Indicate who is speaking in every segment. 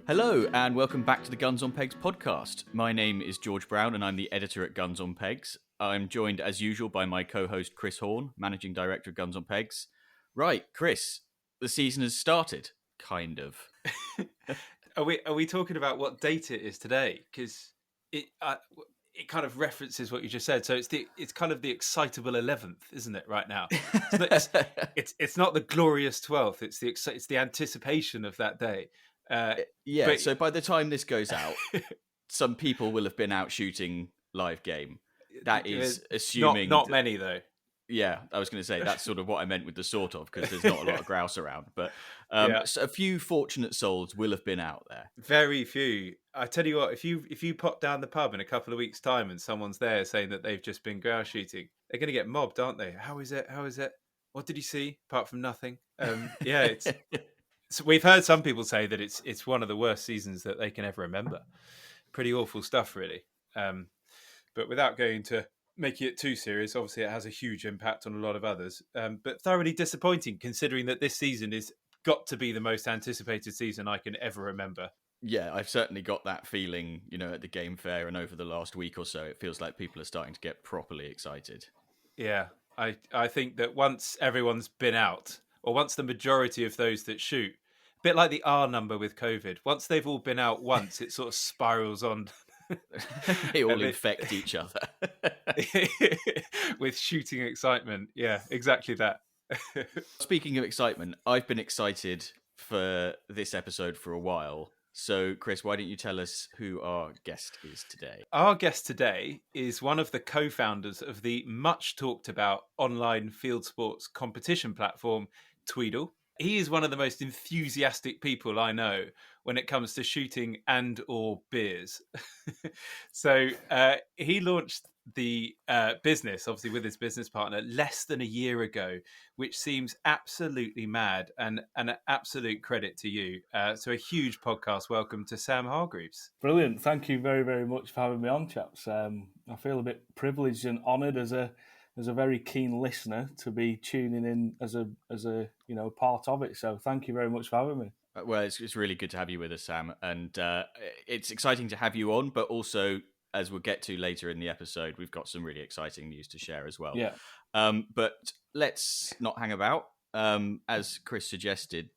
Speaker 1: Hello, and welcome back to the Guns on Pegs podcast. My name is George Brown, and I'm the editor at Guns on Pegs. I'm joined, as usual, by my co-host Chris Horn, managing director of Guns on Pegs. Right, Chris, the season has started, kind of.
Speaker 2: Are we talking about what date it is today? Because it kind of references what you just said. So it's kind of the excitable 11th, isn't it? Right now, it's not the glorious 12th. It's the anticipation of that day.
Speaker 1: So by the time this goes out, some people will have been out shooting live game. That is assuming
Speaker 2: not many though.
Speaker 1: Yeah, I was going to say that's sort of what I meant with the sort of, because there's not a lot of grouse around. But so a few fortunate souls will have been out there.
Speaker 2: Very few. I tell you what, if you pop down the pub in a couple of weeks' time and someone's there saying that they've just been grouse shooting, they're going to get mobbed, aren't they? How is it? What did you see apart from nothing? It's. So we've heard some people say that it's one of the worst seasons that they can ever remember. Pretty awful stuff, really. But without going to making it too serious, obviously it has a huge impact on a lot of others. But thoroughly disappointing, considering that this season is got to be the most anticipated season I can ever remember.
Speaker 1: Yeah, I've certainly got that feeling, at the game fair and over the last week or so. It feels like people are starting to get properly excited.
Speaker 2: Yeah, I think that once everyone's been out, or once the majority of those that shoot, a bit like the R number with COVID, once they've all been out once, it sort of spirals on.
Speaker 1: They all infect each other.
Speaker 2: With shooting excitement. Yeah, exactly that.
Speaker 1: Speaking of excitement, I've been excited for this episode for a while. So, Chris, why don't you tell us who our guest is today?
Speaker 2: Our guest today is one of the co-founders of the much talked about online field sports competition platform, Tweedl. He is one of the most enthusiastic people I know when it comes to shooting and or beers. So he launched the business, obviously with his business partner, less than a year ago, which seems absolutely mad, and an absolute credit to you. So a huge podcast welcome to Sam Hargreaves.
Speaker 3: Brilliant. Thank you very, very much for having me on, chaps. I feel a bit privileged and honoured as a very keen listener to be tuning in as a part of it. So thank you very much for having me.
Speaker 1: Well, it's really good to have you with us, Sam, and it's exciting to have you on, but also, as we'll get to later in the episode, we've got some really exciting news to share as well.
Speaker 3: Yeah.
Speaker 1: But let's not hang about. As Chris suggested,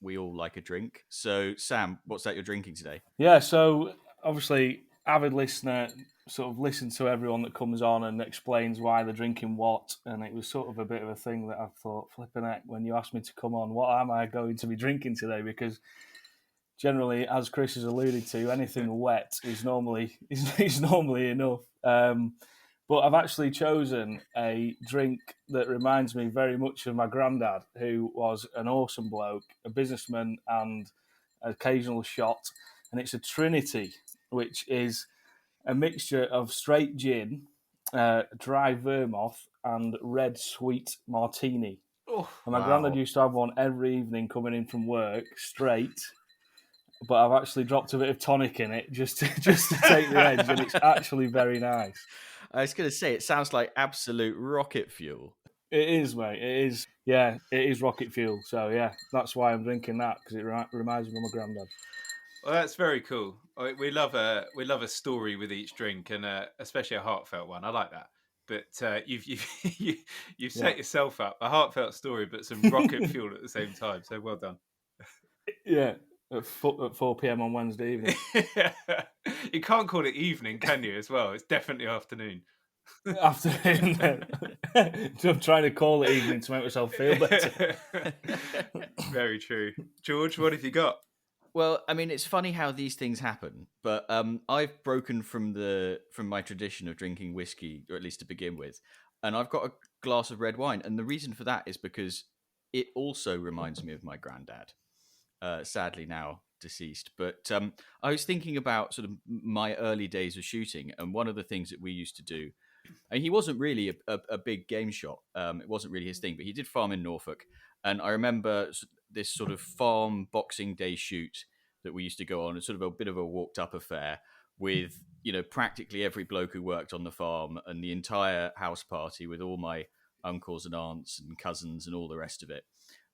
Speaker 1: we all like a drink. So, Sam, what's that you're drinking today?
Speaker 3: Yeah, so obviously, avid listener, sort of listen to everyone that comes on and explains why they're drinking what, and it was sort of a bit of a thing that I thought, flipping heck, when you asked me to come on, what am I going to be drinking today? Because generally, as Chris has alluded to, anything wet is normally enough. But I've actually chosen a drink that reminds me very much of my granddad, who was an awesome bloke, a businessman and an occasional shot, and it's a Trinity, which is a mixture of straight gin, dry vermouth, and red sweet martini.
Speaker 2: Oh,
Speaker 3: and my granddad used to have one every evening coming in from work, straight. But I've actually dropped a bit of tonic in it just to take the edge, and it's actually very nice.
Speaker 1: I was going to say, it sounds like absolute rocket fuel.
Speaker 3: It is, mate. It is. Yeah, it is rocket fuel. So yeah, that's why I'm drinking that, because it reminds me of my granddad.
Speaker 2: Well, that's very cool. We love a story with each drink, and especially a heartfelt one. I like that. But you've set yourself up, a heartfelt story, but some rocket fuel at the same time. So well done.
Speaker 3: Yeah, at 4 p.m. on Wednesday evening.
Speaker 2: You can't call it evening, can you? As well, it's definitely afternoon.
Speaker 3: Afternoon. I'm trying to call it evening to make myself feel better.
Speaker 2: Very true. George, what have you got?
Speaker 1: Well, I mean, it's funny how these things happen, but I've broken from my tradition of drinking whiskey, or at least to begin with, and I've got a glass of red wine, and the reason for that is because it also reminds me of my granddad, sadly now deceased. But I was thinking about sort of my early days of shooting, and one of the things that we used to do, and he wasn't really a big game shot, it wasn't really his thing, but he did farm in Norfolk, and I remember this sort of farm Boxing Day shoot that we used to go on. It's sort of a bit of a walked up affair with, practically every bloke who worked on the farm and the entire house party with all my uncles and aunts and cousins and all the rest of it.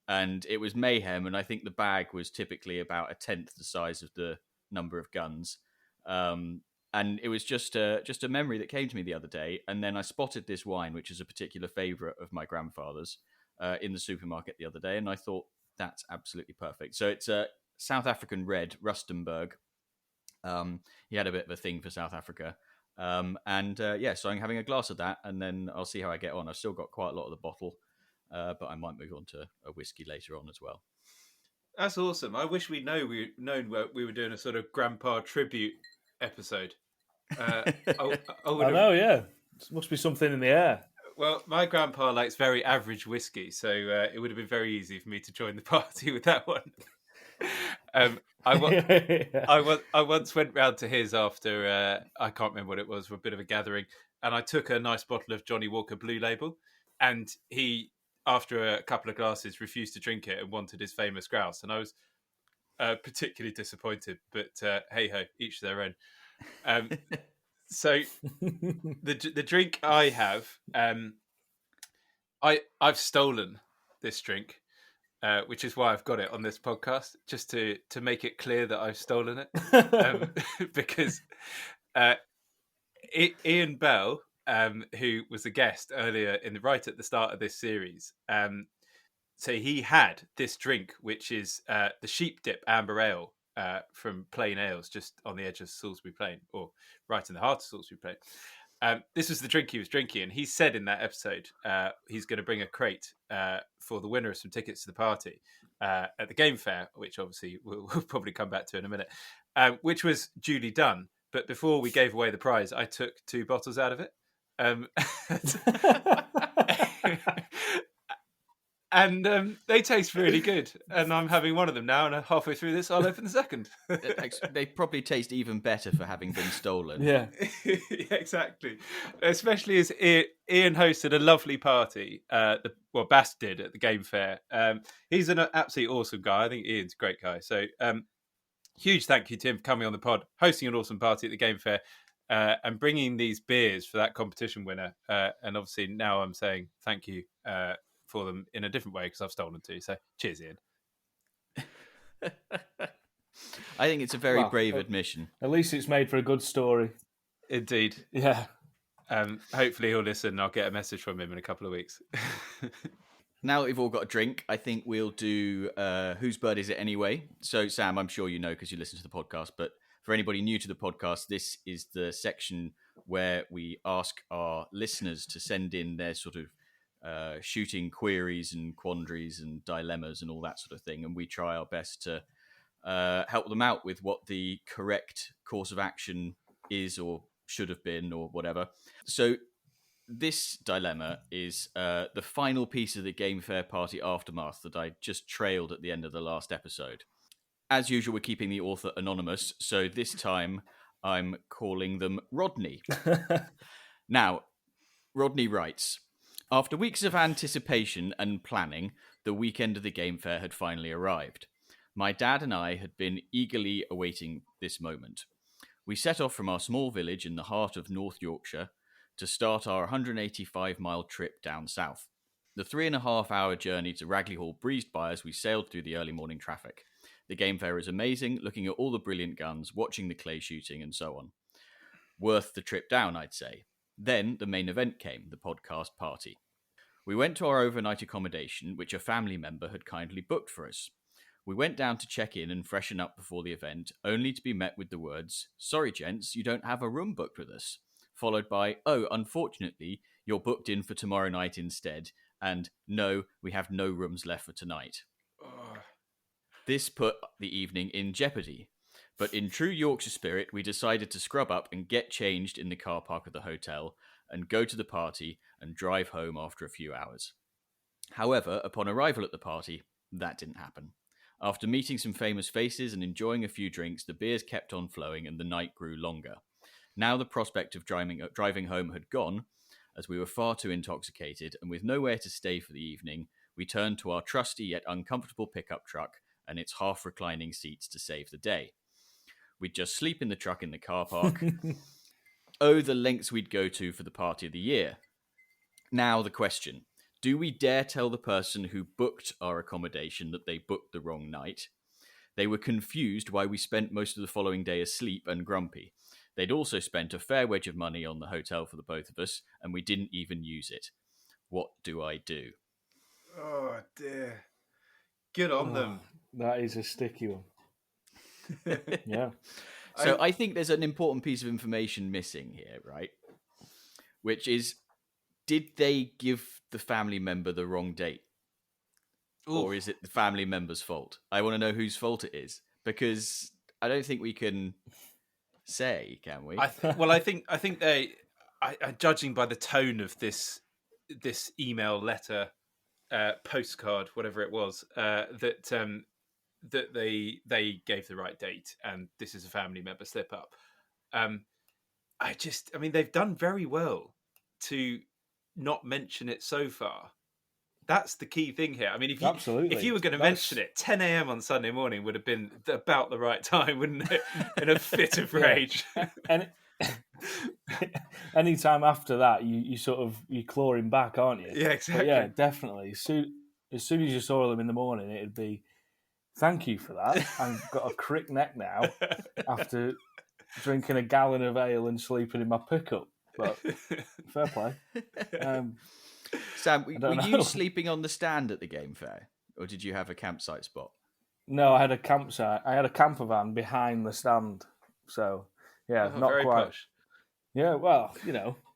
Speaker 1: and it was mayhem. And I think the bag was typically about a tenth the size of the number of guns. And it was just a memory that came to me the other day. And then I spotted this wine, which is a particular favourite of my grandfather's, in the supermarket the other day, and I thought that's absolutely perfect. So it's a South African red, Rustenburg. He had a bit of a thing for South Africa. So I'm having a glass of that, and then I'll see how I get on. I've still got quite a lot of the bottle, but I might move on to a whiskey later on as well.
Speaker 2: That's awesome. I wish we'd known we were doing a sort of grandpa tribute episode. I
Speaker 3: know, yeah. There must be something in the air.
Speaker 2: Well, my grandpa likes very average whiskey, so it would have been very easy for me to join the party with that one. I once went round to his after, I can't remember what it was, for a bit of a gathering, and I took a nice bottle of Johnny Walker Blue Label, and he, after a couple of glasses, refused to drink it and wanted his famous grouse, and I was particularly disappointed, but hey-ho, each their own. So the drink I have, I've stolen this drink, which is why I've got it on this podcast, just to make it clear that I've stolen it, because Ian Bell, who was a guest earlier right at the start of this series, so he had this drink, which is the Sheep Dip Amber Ale from Plain Ales, just on the edge of Salisbury Plain, or right in the heart of Salisbury Plain. This was the drink he was drinking, and he said in that episode he's going to bring a crate for the winner of some tickets to the party at the game fair, which obviously we'll probably come back to in a minute, which was duly done. But before we gave away the prize, I took 2 bottles out of it. And they taste really good. And I'm having one of them now, and halfway through this, I'll open the second.
Speaker 1: They probably taste even better for having been stolen.
Speaker 3: Yeah.
Speaker 2: Yeah, exactly. Especially as Ian hosted a lovely party. Bass did at the game fair. He's an absolutely awesome guy. I think Ian's a great guy. So huge thank you to him for coming on the pod, hosting an awesome party at the game fair, and bringing these beers for that competition winner. And obviously now I'm saying thank you for them in a different way, because I've stolen 2. So cheers, Ian.
Speaker 1: I think it's a very brave admission.
Speaker 3: At least it's made for a good story.
Speaker 2: Indeed.
Speaker 3: Yeah.
Speaker 2: Hopefully he'll listen, and I'll get a message from him in a couple of weeks.
Speaker 1: Now that we've all got a drink, I think we'll do Whose Bird Is It Anyway? So, Sam, I'm sure you know because you listen to the podcast, but for anybody new to the podcast, this is the section where we ask our listeners to send in their sort of shooting queries and quandaries and dilemmas and all that sort of thing, and we try our best to help them out with what the correct course of action is or should have been or whatever. So this dilemma is the final piece of the Game Fair party aftermath that I just trailed at the end of the last episode. As usual, we're keeping the author anonymous, so this time I'm calling them Rodney. Now, Rodney writes, after weeks of anticipation and planning, the weekend of the Game Fair had finally arrived. My dad and I had been eagerly awaiting this moment. We set off from our small village in the heart of North Yorkshire to start our 185-mile trip down south. The 3.5-hour journey to Ragley Hall breezed by as we sailed through the early morning traffic. The Game Fair is amazing, looking at all the brilliant guns, watching the clay shooting, and so on. Worth the trip down, I'd say. Then the main event came, the podcast party. We went to our overnight accommodation, which a family member had kindly booked for us. We went down to check in and freshen up before the event, only to be met with the words, "Sorry, gents, you don't have a room booked with us," followed by, "Oh, unfortunately, you're booked in for tomorrow night instead," and "No, we have no rooms left for tonight." This put the evening in jeopardy, but in true Yorkshire spirit, we decided to scrub up and get changed in the car park of the hotel and go to the party and drive home after a few hours. However, upon arrival at the party, that didn't happen. After meeting some famous faces and enjoying a few drinks, the beers kept on flowing and the night grew longer. Now the prospect of driving home had gone, as we were far too intoxicated, and with nowhere to stay for the evening, we turned to our trusty yet uncomfortable pickup truck and its half-reclining seats to save the day. We'd just sleep in the truck in the car park. Oh, the lengths we'd go to for the party of the year. Now the question. Do we dare tell the person who booked our accommodation that they booked the wrong night? They were confused why we spent most of the following day asleep and grumpy. They'd also spent a fair wedge of money on the hotel for the both of us, and we didn't even use it. What do I do?
Speaker 2: Oh dear. Good on them.
Speaker 3: That is a sticky one. Yeah.
Speaker 1: So I think there's an important piece of information missing here, right? Which is, did they give the family member the wrong date? Or is it the family member's fault? I want to know whose fault it is, because I don't think we can say, can we?
Speaker 2: I think they, judging by the tone of this email, letter, postcard, whatever it was, that they gave the right date, and this is a family member slip up. They've done very well to not mention it so far. That's the key thing here. I mean, if you were going to mention it, 10 a.m. on Sunday morning would have been about the right time, wouldn't it? In a fit of rage.
Speaker 3: And any time after that, you're clawing back, aren't you?
Speaker 2: Yeah, exactly.
Speaker 3: But yeah, definitely. As soon as you saw them in the morning, it'd be, thank you for that. I've got a crick neck now after drinking a gallon of ale and sleeping in my pickup. But fair play.
Speaker 1: Sam, were you sleeping on the stand at the game fair, or did you have a campsite spot?
Speaker 3: No, I had a campsite. I had a camper van behind the stand. So, yeah, not
Speaker 2: very
Speaker 3: quite.
Speaker 2: Posh.
Speaker 3: Yeah, well,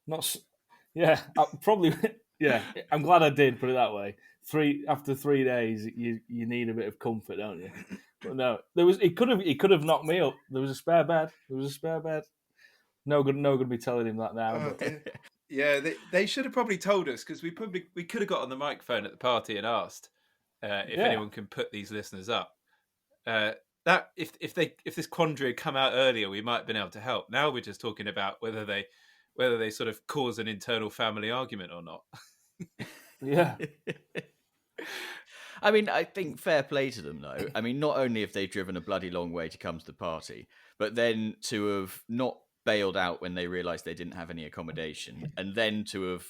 Speaker 3: not. Yeah, probably. Yeah, I'm glad I did. Put it that way. After 3 days, you need a bit of comfort, don't you? But no, He could have knocked me up. There was a spare bed. No good to be telling him that now. But.
Speaker 2: Yeah, they should have probably told us, because we could have got on the microphone at the party and asked if anyone can put these listeners up. That if this quandary had come out earlier, we might have been able to help. Now we're just talking about whether they sort of cause an internal family argument or not.
Speaker 3: Yeah.
Speaker 1: I mean, I think fair play to them, though. I mean, not only have they driven a bloody long way to come to the party, but then to have not bailed out when they realised they didn't have any accommodation, and then to have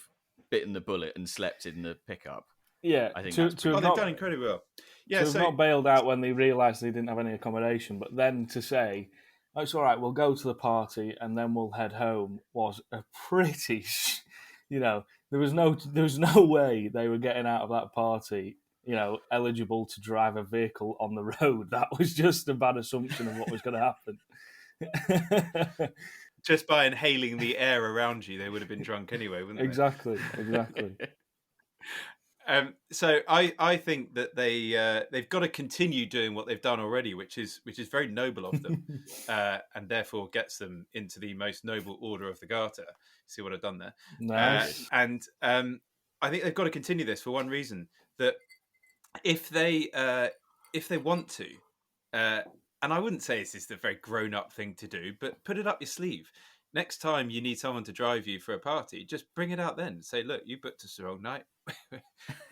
Speaker 1: bitten the bullet and slept in the pickup.
Speaker 3: Yeah,
Speaker 1: I think
Speaker 2: they've done incredibly well. Yeah,
Speaker 3: so not bailed out when they realised they didn't have any accommodation, but then to say, oh, it's all right, we'll go to the party and then we'll head home, was a pretty, there was no way they were getting out of that party, eligible to drive a vehicle on the road. That was just a bad assumption of what was going to happen.
Speaker 2: Just by inhaling the air around you, they would have been drunk anyway, wouldn't they?
Speaker 3: Exactly.
Speaker 2: So I think that they've got to continue doing what they've done already, which is very noble of them, and therefore gets them into the most noble order of the Garter. See what I've done there?
Speaker 3: Nice.
Speaker 2: And I think they've got to continue this for one reason: that if they want to, and I wouldn't say this is the very grown-up thing to do, but put it up your sleeve. Next time you need someone to drive you for a party, just bring it out then. Say, look, you booked us the wrong night. We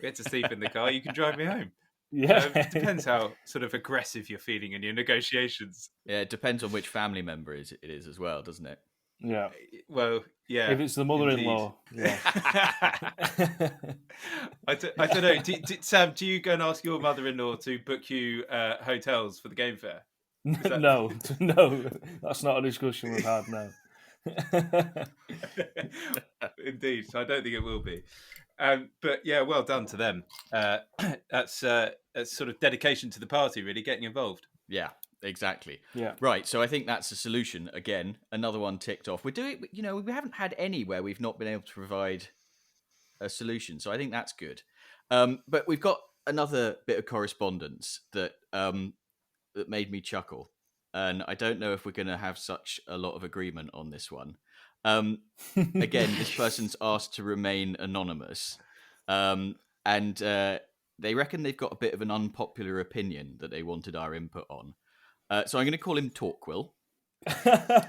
Speaker 2: had to sleep in the car. You can drive me home.
Speaker 3: Yeah.
Speaker 2: It depends how sort of aggressive you're feeling in your negotiations.
Speaker 1: Yeah, it depends on which family member it is as well, doesn't it?
Speaker 3: Yeah.
Speaker 2: Well, yeah.
Speaker 3: If it's the mother-in-law. Yeah.
Speaker 2: I don't know. Sam, do you go and ask your mother-in-law to book you hotels for the game fair?
Speaker 3: No, that's not a discussion we've had, no.
Speaker 2: Indeed, I don't think it will be. But yeah, well done to them. That's sort of dedication to the party, really, getting involved.
Speaker 1: Yeah, exactly.
Speaker 3: Yeah.
Speaker 1: Right, so I think that's a solution. Again, another one ticked off. We're doing, we haven't had any where we've not been able to provide a solution, so I think that's good. But we've got another bit of correspondence that made me chuckle. And I don't know if we're going to have such a lot of agreement on this one. Again, this person's asked to remain anonymous. And they reckon they've got a bit of an unpopular opinion that they wanted our input on. So I'm going to call him Torquil.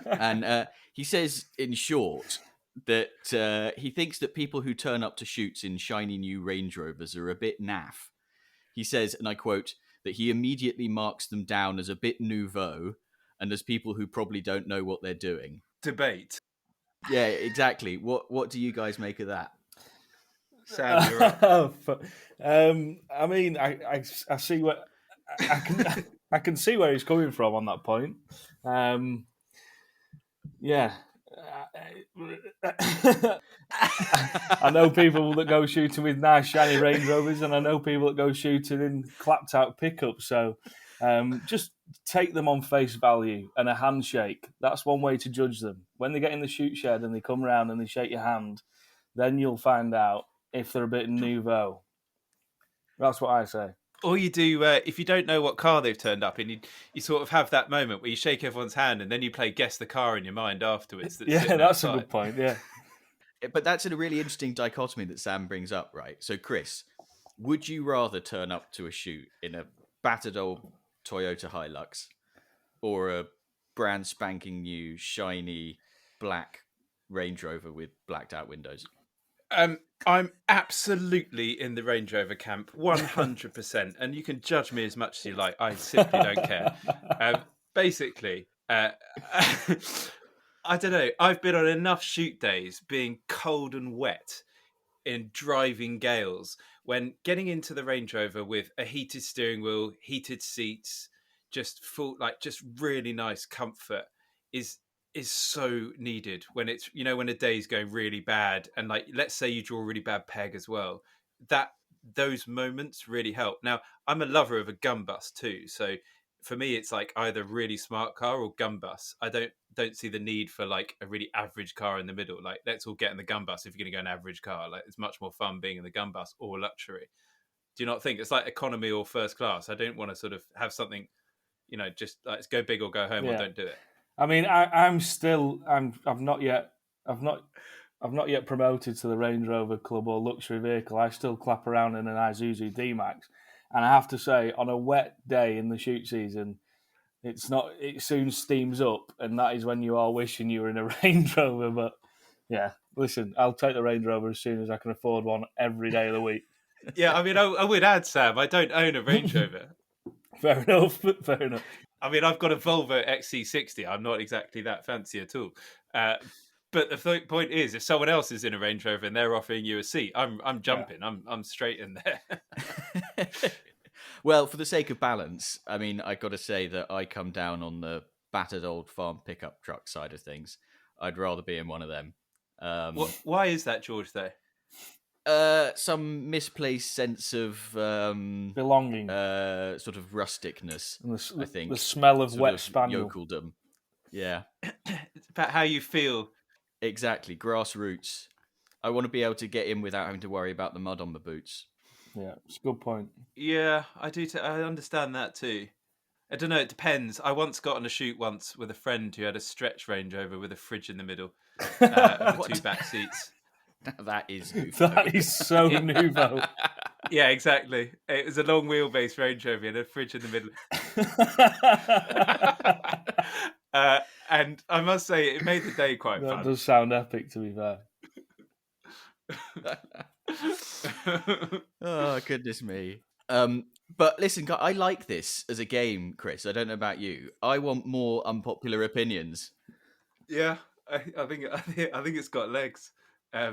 Speaker 1: And he says, in short, that he thinks that people who turn up to shoots in shiny new Range Rovers are a bit naff. He says, and I quote, that he immediately marks them down as a bit nouveau and as people who probably don't know what they're doing.
Speaker 2: Debate.
Speaker 1: Yeah, exactly. What do you guys make of that?
Speaker 2: Sam, you're up.
Speaker 3: I mean, I see what I can see where he's coming from on that point. Yeah. I know people that go shooting with nice shiny Range Rovers, and I know people that go shooting in clapped out pickups. So just take them on face value and a handshake. That's one way to judge them. When they get in the shoot shed and they come around and they shake your hand, then you'll find out if they're a bit nouveau. That's what I say.
Speaker 2: Or you do, if you don't know what car they've turned up in, you sort of have that moment where you shake everyone's hand and then you play guess the car in your mind afterwards.
Speaker 3: Yeah, that's a good point, yeah.
Speaker 1: But that's a really interesting dichotomy that Sam brings up, right? So, Chris, would you rather turn up to a shoot in a battered old Toyota Hilux or a brand spanking new, shiny, black Range Rover with blacked out windows?
Speaker 2: I'm absolutely in the Range Rover camp, 100%. And you can judge me as much as you like. I simply don't care. Basically, I don't know. I've been on enough shoot days being cold and wet in driving gales when getting into the Range Rover with a heated steering wheel, heated seats, just really nice comfort is so needed when it's, when a day's going really bad, and like, let's say you draw a really bad peg as well, that those moments really help. Now, I'm a lover of a gun bus too, so for me it's like either really smart car or gun bus. I don't see the need for like a really average car in the middle. Like, let's all get in the gun bus if you're going to go an average car. Like, it's much more fun being in the gun bus or luxury. Do you not think it's like economy or first class? I don't want to sort of have something, just like, let's go big or go home, or don't do it.
Speaker 3: I mean, I've not yet promoted to the Range Rover Club or luxury vehicle. I still clap around in an Isuzu D-Max, and I have to say, on a wet day in the shoot season, it soon steams up, and that is when you are wishing you were in a Range Rover. But yeah, listen, I'll take the Range Rover as soon as I can afford one every day of the week.
Speaker 2: Yeah, I mean, I would add, Sam, I don't own a Range Rover.
Speaker 3: Fair enough.
Speaker 2: I mean, I've got a Volvo XC60. I'm not exactly that fancy at all. But the point is, if someone else is in a Range Rover and they're offering you a seat, I'm jumping. Yeah. I'm straight in there.
Speaker 1: Well, for the sake of balance, I mean, I got to say that I come down on the battered old farm pickup truck side of things. I'd rather be in one of them.
Speaker 2: Why is that, George, though?
Speaker 1: Some misplaced sense of
Speaker 3: belonging,
Speaker 1: sort of rusticness. I think
Speaker 3: the smell of
Speaker 1: sort
Speaker 3: wet
Speaker 1: of
Speaker 3: spaniel,
Speaker 1: yokeldom. Yeah,
Speaker 2: it's about how you feel.
Speaker 1: Exactly, grassroots. I want to be able to get in without having to worry about the mud on my boots.
Speaker 3: Yeah, it's a good point.
Speaker 2: Yeah, I do. I understand that too. I don't know. It depends. I once got on a shoot with a friend who had a stretch Range Rover with a fridge in the middle, and the two back seats.
Speaker 1: That is nouveau.
Speaker 3: That is so nouveau.
Speaker 2: Yeah, exactly. It was a long wheelbase Range Rover and a fridge in the middle. And I must say, it made the day quite fun.
Speaker 3: That does sound epic, to be fair.
Speaker 1: Oh, goodness me. But listen, I like this as a game, Chris. I don't know about you. I want more unpopular opinions.
Speaker 2: Yeah, I think it's got legs. I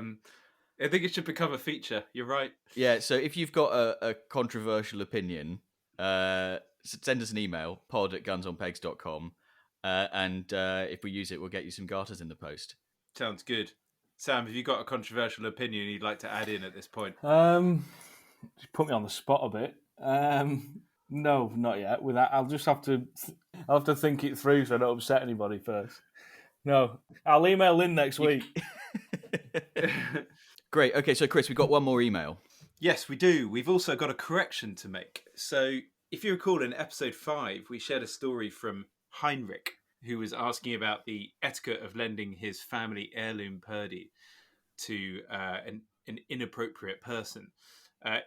Speaker 2: think it should become a feature. You're right.
Speaker 1: Yeah, so if you've got a controversial opinion, send us an email, pod@gunsonpegs.com, and if we use it, we'll get you some garters in the post.
Speaker 2: Sounds good. Sam, have you got a controversial opinion you'd like to add in at this point?
Speaker 3: Just put me on the spot a bit. No, not yet. With that, I'll just have to think it through so I don't upset anybody first. No, I'll email Lynn next week.
Speaker 1: Great. Okay, so Chris, we've got one more email.
Speaker 2: Yes, we do. We've also got a correction to make. So if you recall, in episode 5, we shared a story from Heinrich, who was asking about the etiquette of lending his family heirloom Purdy to an inappropriate person.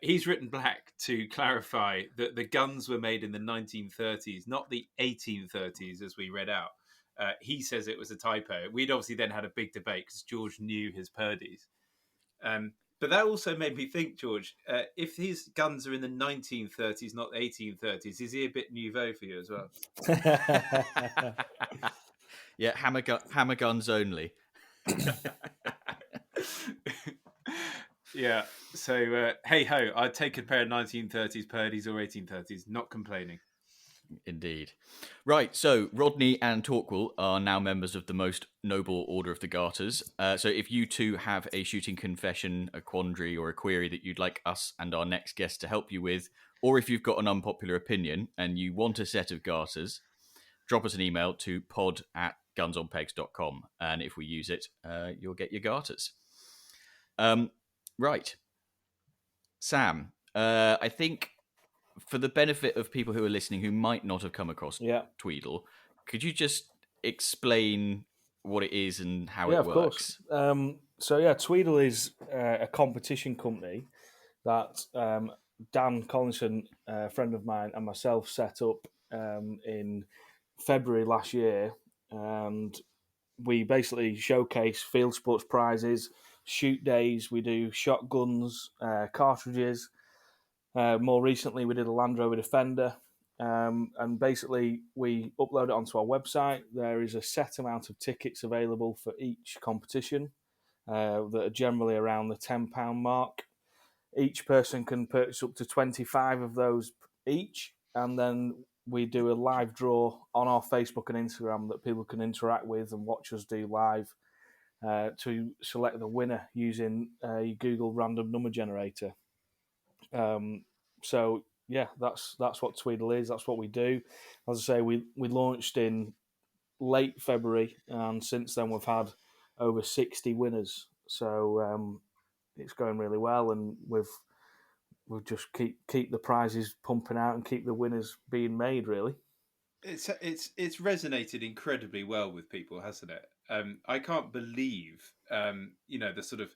Speaker 2: He's written back to clarify that the guns were made in the 1930s, not the 1830s, as we read out. He says it was a typo. We'd obviously then had a big debate because George knew his Purdy's. But that also made me think, George, if his guns are in the 1930s, not the 1830s, is he a bit nouveau for you as well?
Speaker 1: Yeah, hammer guns only.
Speaker 2: Yeah. So hey ho, I'd take a pair of 1930s Purdy's or 1830s. Not complaining.
Speaker 1: Indeed. Right, so Rodney and Torquil are now members of the Most Noble Order of the Garters. So if you two have a shooting confession, a quandary, or a query that you'd like us and our next guest to help you with, or if you've got an unpopular opinion and you want a set of garters, drop us an email to pod@gunsonpegs.com, and if we use it, you'll get your garters. Right. Sam, I think for the benefit of people who are listening who might not have come across Tweedl, could you just explain what it is and how it works?
Speaker 3: Of course. Tweedle is a competition company that Dan Collinson, a friend of mine, and myself set up in February last year. And we basically showcase field sports prizes, shoot days, we do shotguns, cartridges. More recently, we did a Land Rover Defender. And basically, we upload it onto our website. There is a set amount of tickets available for each competition that are generally around the £10 mark. Each person can purchase up to 25 of those each, and then we do a live draw on our Facebook and Instagram that people can interact with and watch us do live to select the winner using a Google random number generator. That's what Tweedle is. That's what we do. As I say, we launched in late February, and since then we've had over 60 winners. So it's going really well, and we've just keep the prizes pumping out and keep the winners being made. Really,
Speaker 2: it's resonated incredibly well with people, hasn't it? I can't believe the sort of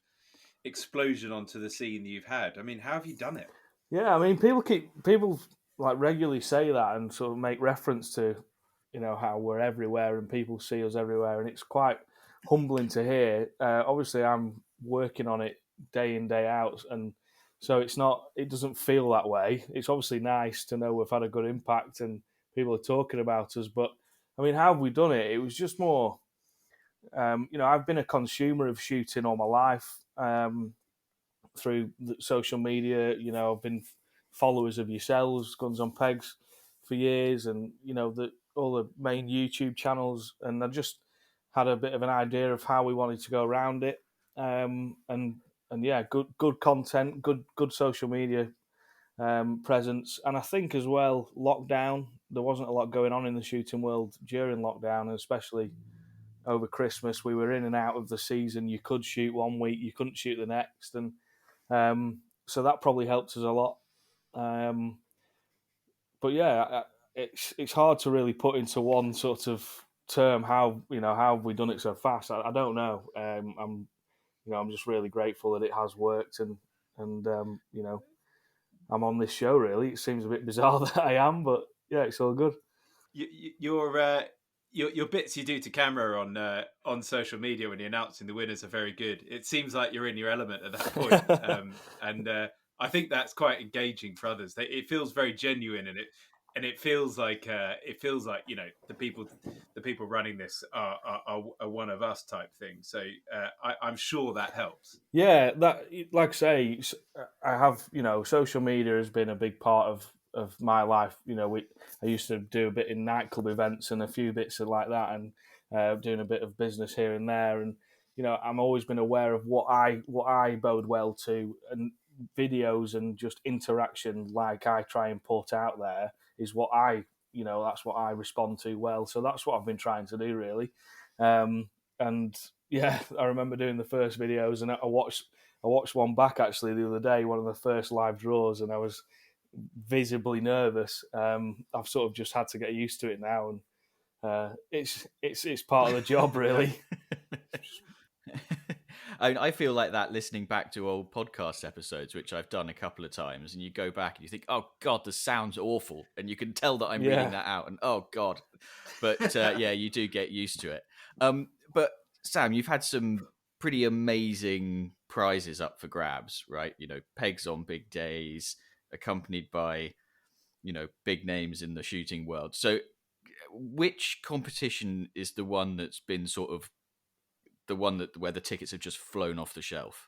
Speaker 2: explosion onto the scene that you've had. I mean, how have you done it?
Speaker 3: Yeah, I mean, people like regularly say that and sort of make reference to, how we're everywhere and people see us everywhere, and it's quite humbling to hear. Obviously, I'm working on it day in day out, and so it doesn't feel that way. It's obviously nice to know we've had a good impact and people are talking about us. But I mean, how have we done it? It was just more, I've been a consumer of shooting all my life. Through the social media, I've been followers of yourselves, Guns on Pegs, for years, and all the main YouTube channels, and I just had a bit of an idea of how we wanted to go around it, and yeah, good content, good social media presence, and I think as well, lockdown, there wasn't a lot going on in the shooting world during lockdown, and especially over Christmas, we were in and out of the season. You could shoot one week, you couldn't shoot the next, and so that probably helped us a lot. But yeah, it's hard to really put into one sort of term how have we done it so fast. I don't know. I'm just really grateful that it has worked, and I'm on this show. Really, it seems a bit bizarre that I am, but yeah, it's all good.
Speaker 2: Your bits you do to camera on social media when you're announcing the winners are very good. It seems like you're in your element at that point, and I think that's quite engaging for others. It feels very genuine, and it feels like the people running this are one of us type thing. So I'm sure that helps.
Speaker 3: Yeah, that, like I say, I have, social media has been a big part of my life. I used to do a bit in nightclub events and a few bits of like that, and doing a bit of business here and there. And I'm always been aware of what I bode well to, and videos and just interaction like I try and put out there is what that's what I respond to well. So that's what I've been trying to do, really. And yeah, I remember doing the first videos, and I watched one back actually the other day, one of the first live draws, and I was visibly nervous. I've sort of just had to get used to it now, and it's part of the job, really.
Speaker 1: I feel like that listening back to old podcast episodes, which I've done a couple of times, and you go back and you think, "Oh God, the sound's awful," and you can tell that I'm reading that out, and oh God, but yeah, you do get used to it. But Sam, you've had some pretty amazing prizes up for grabs, right? Pegs on big days, accompanied by big names in the shooting world. So, which competition is the one that's been sort of the one where the tickets have just flown off the shelf?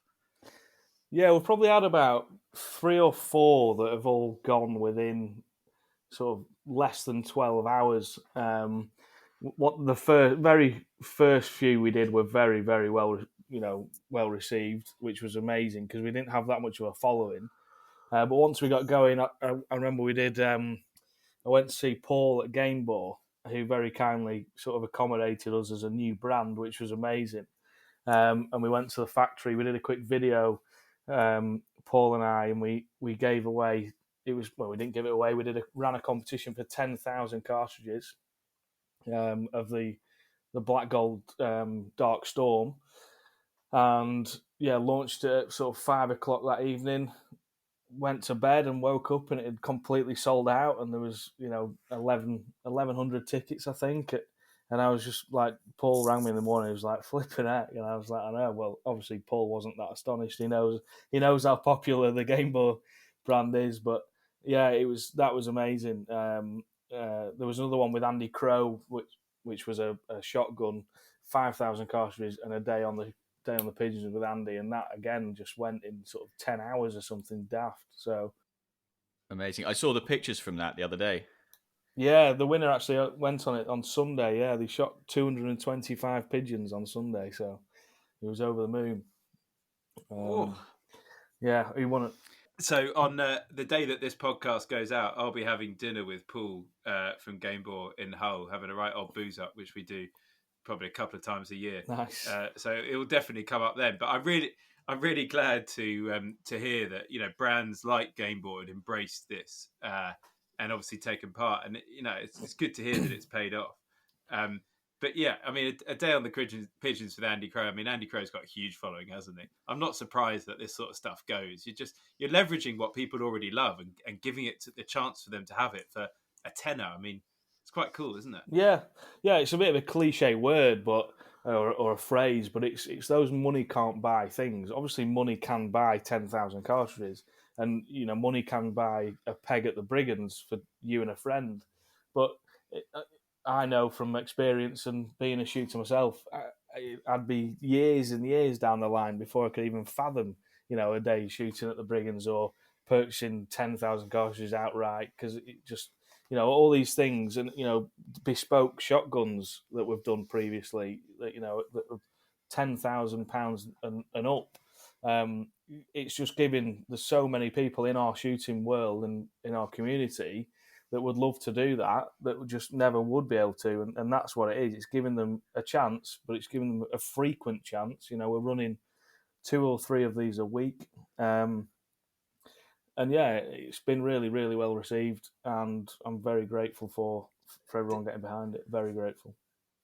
Speaker 3: Yeah, we've probably had about 3 or 4 that have all gone within sort of less than 12 hours. What the very first few we did were very, very well, well received, which was amazing because we didn't have that much of a following. But once we got going, I remember we did. I went to see Paul at Game Boy, who very kindly sort of accommodated us as a new brand, which was amazing. And we went to the factory. We did a quick video, Paul and I, and we gave away. We didn't give it away. We ran a competition for 10,000 cartridges of the Black Gold Dark Storm, and launched it at sort of 5 o'clock that evening. Went to bed and woke up and it had completely sold out, and there was 1,100 tickets, I think. And I was just like, Paul rang me in the morning. He was like, flipping out, and I was like, I know. Well, obviously Paul wasn't that astonished. He knows how popular the Game Boy brand is. But yeah, that was amazing. There was another one with Andy Crow, which was a shotgun, 5,000 cartridges, and a day on the pigeons with Andy, and that again just went in sort of 10 hours or something daft. So
Speaker 1: amazing. I saw the pictures from that the other day.
Speaker 3: Yeah, the winner actually went on it on Sunday. Yeah, they shot 225 pigeons on Sunday, so he was over the moon. Yeah, he won it.
Speaker 2: So on the day that this podcast goes out, I'll be having dinner with Paul from Game Boy in Hull, having a right old booze up, which we do probably a couple of times a year.
Speaker 3: Nice.
Speaker 2: So it will definitely come up then. But I'm really glad to hear that brands like Game Boy had embraced this and obviously taken part. And it's good to hear that it's paid off. But yeah, I mean, a day on the pigeons with Andy Crow. I mean, Andy Crow's got a huge following, hasn't he? I'm not surprised that this sort of stuff goes. You're leveraging what people already love and giving it the chance for them to have it for a tenner. I mean, it's quite cool, isn't it?
Speaker 3: Yeah. It's a bit of a cliche word, but or a phrase, but it's those money can't buy things. Obviously, money can buy 10,000 cartridges, and money can buy a peg at the Brigands for you and a friend, but I know from experience and being a shooter myself, I'd be years and years down the line before I could even fathom, a day shooting at the Brigands or purchasing 10,000 cartridges outright, because it just, all these things and, bespoke shotguns that we've done previously, that were £10,000 and up. It's just giving, there's so many people in our shooting world and in our community that would love to do that would just never would be able to, and that's what it is. It's giving them a chance, but it's giving them a frequent chance. We're running 2 or 3 of these a week, and yeah, it's been really, really well received, and I'm very grateful for everyone getting behind it. Very grateful.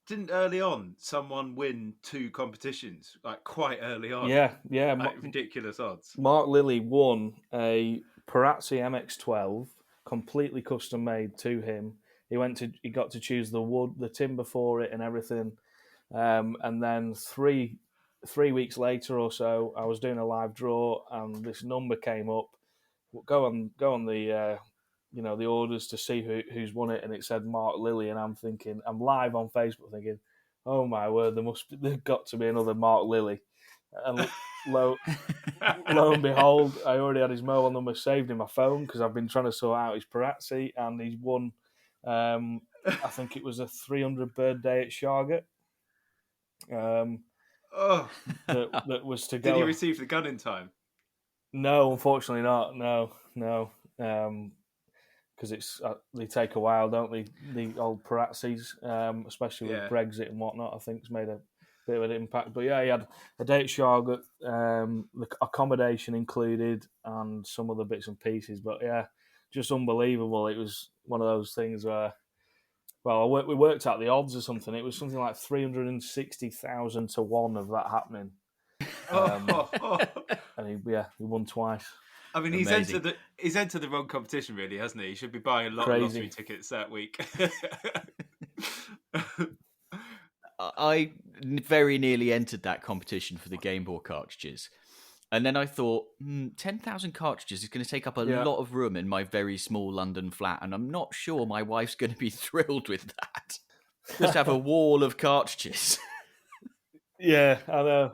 Speaker 2: Didn't early on someone win 2 competitions, like quite early on?
Speaker 3: Yeah,
Speaker 2: like ridiculous odds.
Speaker 3: Mark Lilly won a Perazzi MX-12, completely custom made to him. He got to choose the wood, the timber for it, and everything. And then three weeks later or so, I was doing a live draw, and this number came up. Go on the the orders to see who's won it, and it said Mark Lilly, and I'm live on Facebook thinking, oh my word, there's got to be another Mark Lilly. And lo and behold, I already had his mobile number saved in my phone because I've been trying to sort out his Perazzi, and he's won. I think it was a 300 bird day at Shargate. That was to go.
Speaker 2: Did he receive the gun in time?
Speaker 3: No, unfortunately not. No. Because they take a while, don't they? The old Perazzis, especially with Brexit and whatnot, I think it's made a bit of an impact. But yeah, he had a day at Shargate, the accommodation included, and some other bits and pieces. But yeah, just unbelievable. It was one of those things where, well, we worked out the odds or something. It was something like 360,000 to 1 of that happening. And he won twice.
Speaker 2: I mean, he's entered the wrong competition, really, hasn't he? He should be buying a lot of lottery tickets that week.
Speaker 1: I very nearly entered that competition for the Game Boy cartridges. And then I thought, 10,000 cartridges is going to take up a lot of room in my very small London flat, and I'm not sure my wife's going to be thrilled with that. Just have a wall of cartridges.
Speaker 3: Yeah, I know.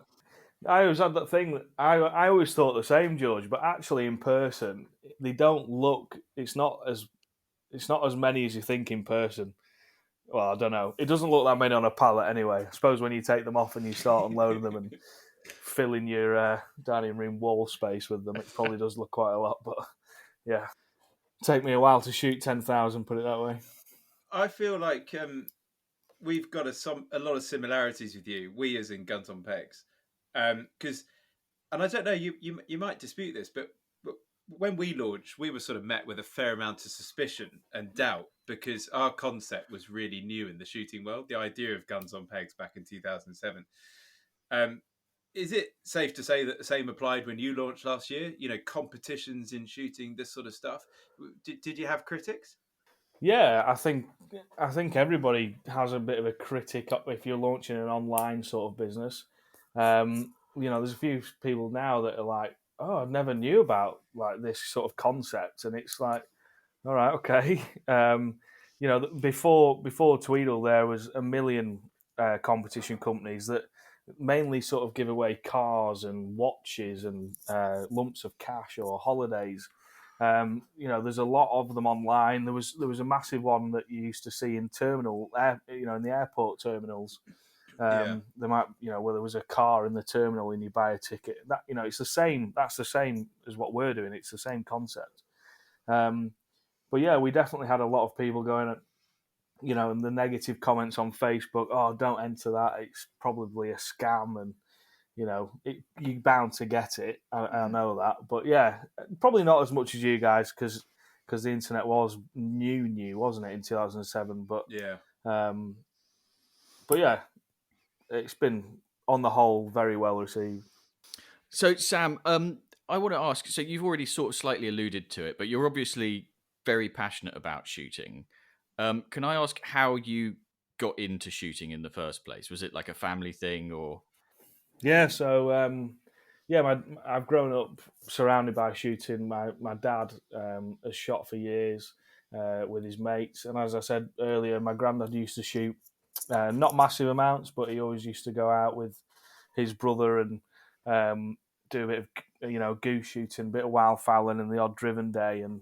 Speaker 3: I always had that thing that I always thought the same, George, but actually in person they don't look. It's not as many as you think in person. Well, I don't know. It doesn't look that many on a pallet anyway. I suppose when you take them off and you start unloading them and filling your dining room wall space with them, it probably does look quite a lot. But yeah, take me a while to shoot 10,000. Put it that way.
Speaker 2: I feel like we've got a lot of similarities with you. We as in Guns on Pegs, because and I don't know, you might dispute this, but when we launched, we were sort of met with a fair amount of suspicion and doubt because our concept was really new in the shooting world. The idea of Guns on Pegs back in 2007. Um, is it safe to say that the same applied when you launched last year? You know, competitions in shooting, this sort of stuff. Did you have critics?
Speaker 3: Yeah, I think everybody has a bit of a critic if you're launching an online sort of business. There's a few people now that are like, "Oh, I never knew about like this sort of concept," and it's like, "All right, okay." Before Tweedle, there was a million competition companies that mainly sort of give away cars and watches and lumps of cash or holidays. There's a lot of them online. There was a massive one that you used to see in in the airport terminals.
Speaker 2: Yeah,
Speaker 3: There might, where there was a car in the terminal and you buy a ticket. That it's the same. That's the same as what we're doing. It's the same concept. But yeah, we definitely had a lot of people going, and the negative comments on Facebook. Oh, don't enter that. It's probably a scam, and you're bound to get it. I know that, but yeah, probably not as much as you guys because the internet was new, wasn't it, in 2007?
Speaker 2: yeah.
Speaker 3: Um, but yeah, it's been on the whole very well received.
Speaker 1: So, Sam, I want to ask. So, you've already sort of slightly alluded to it, but you're obviously very passionate about shooting. Can I ask how you got into shooting in the first place? Was it like a family thing, or?
Speaker 3: Yeah, so I've grown up surrounded by shooting. My dad has shot for years with his mates, and as I said earlier, my granddad used to shoot not massive amounts, but he always used to go out with his brother and do a bit of goose shooting, a bit of wildfowling, and the odd driven day. And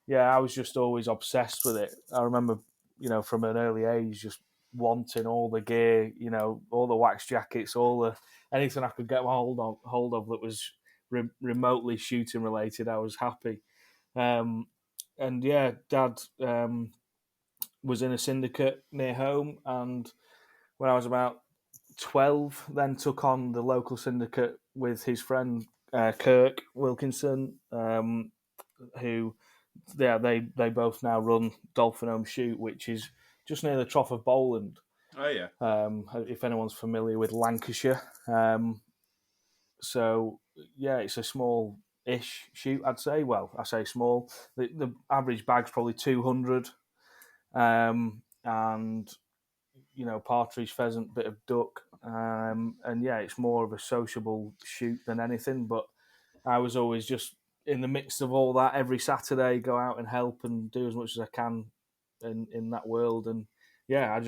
Speaker 3: yeah, I was just always obsessed with it. I remember, from an early age, just wanting all the gear, all the wax jackets, all the anything I could get my hold of that was remotely shooting related. I was happy. And yeah, Dad was in a syndicate near home, and when I was about 12, then took on the local syndicate with his friend Kirk Wilkinson, who they both now run Dolphin Home Shoot, which is just near the Trough of Bowland.
Speaker 2: Oh yeah.
Speaker 3: If anyone's familiar with Lancashire, so yeah, it's a small-ish shoot, I'd say. Well, I say small. The average bag's probably 200, and partridge, pheasant, bit of duck, and yeah, it's more of a sociable shoot than anything. But I was always just in the midst of all that every Saturday, go out and help and do as much as I can in that world. And yeah, I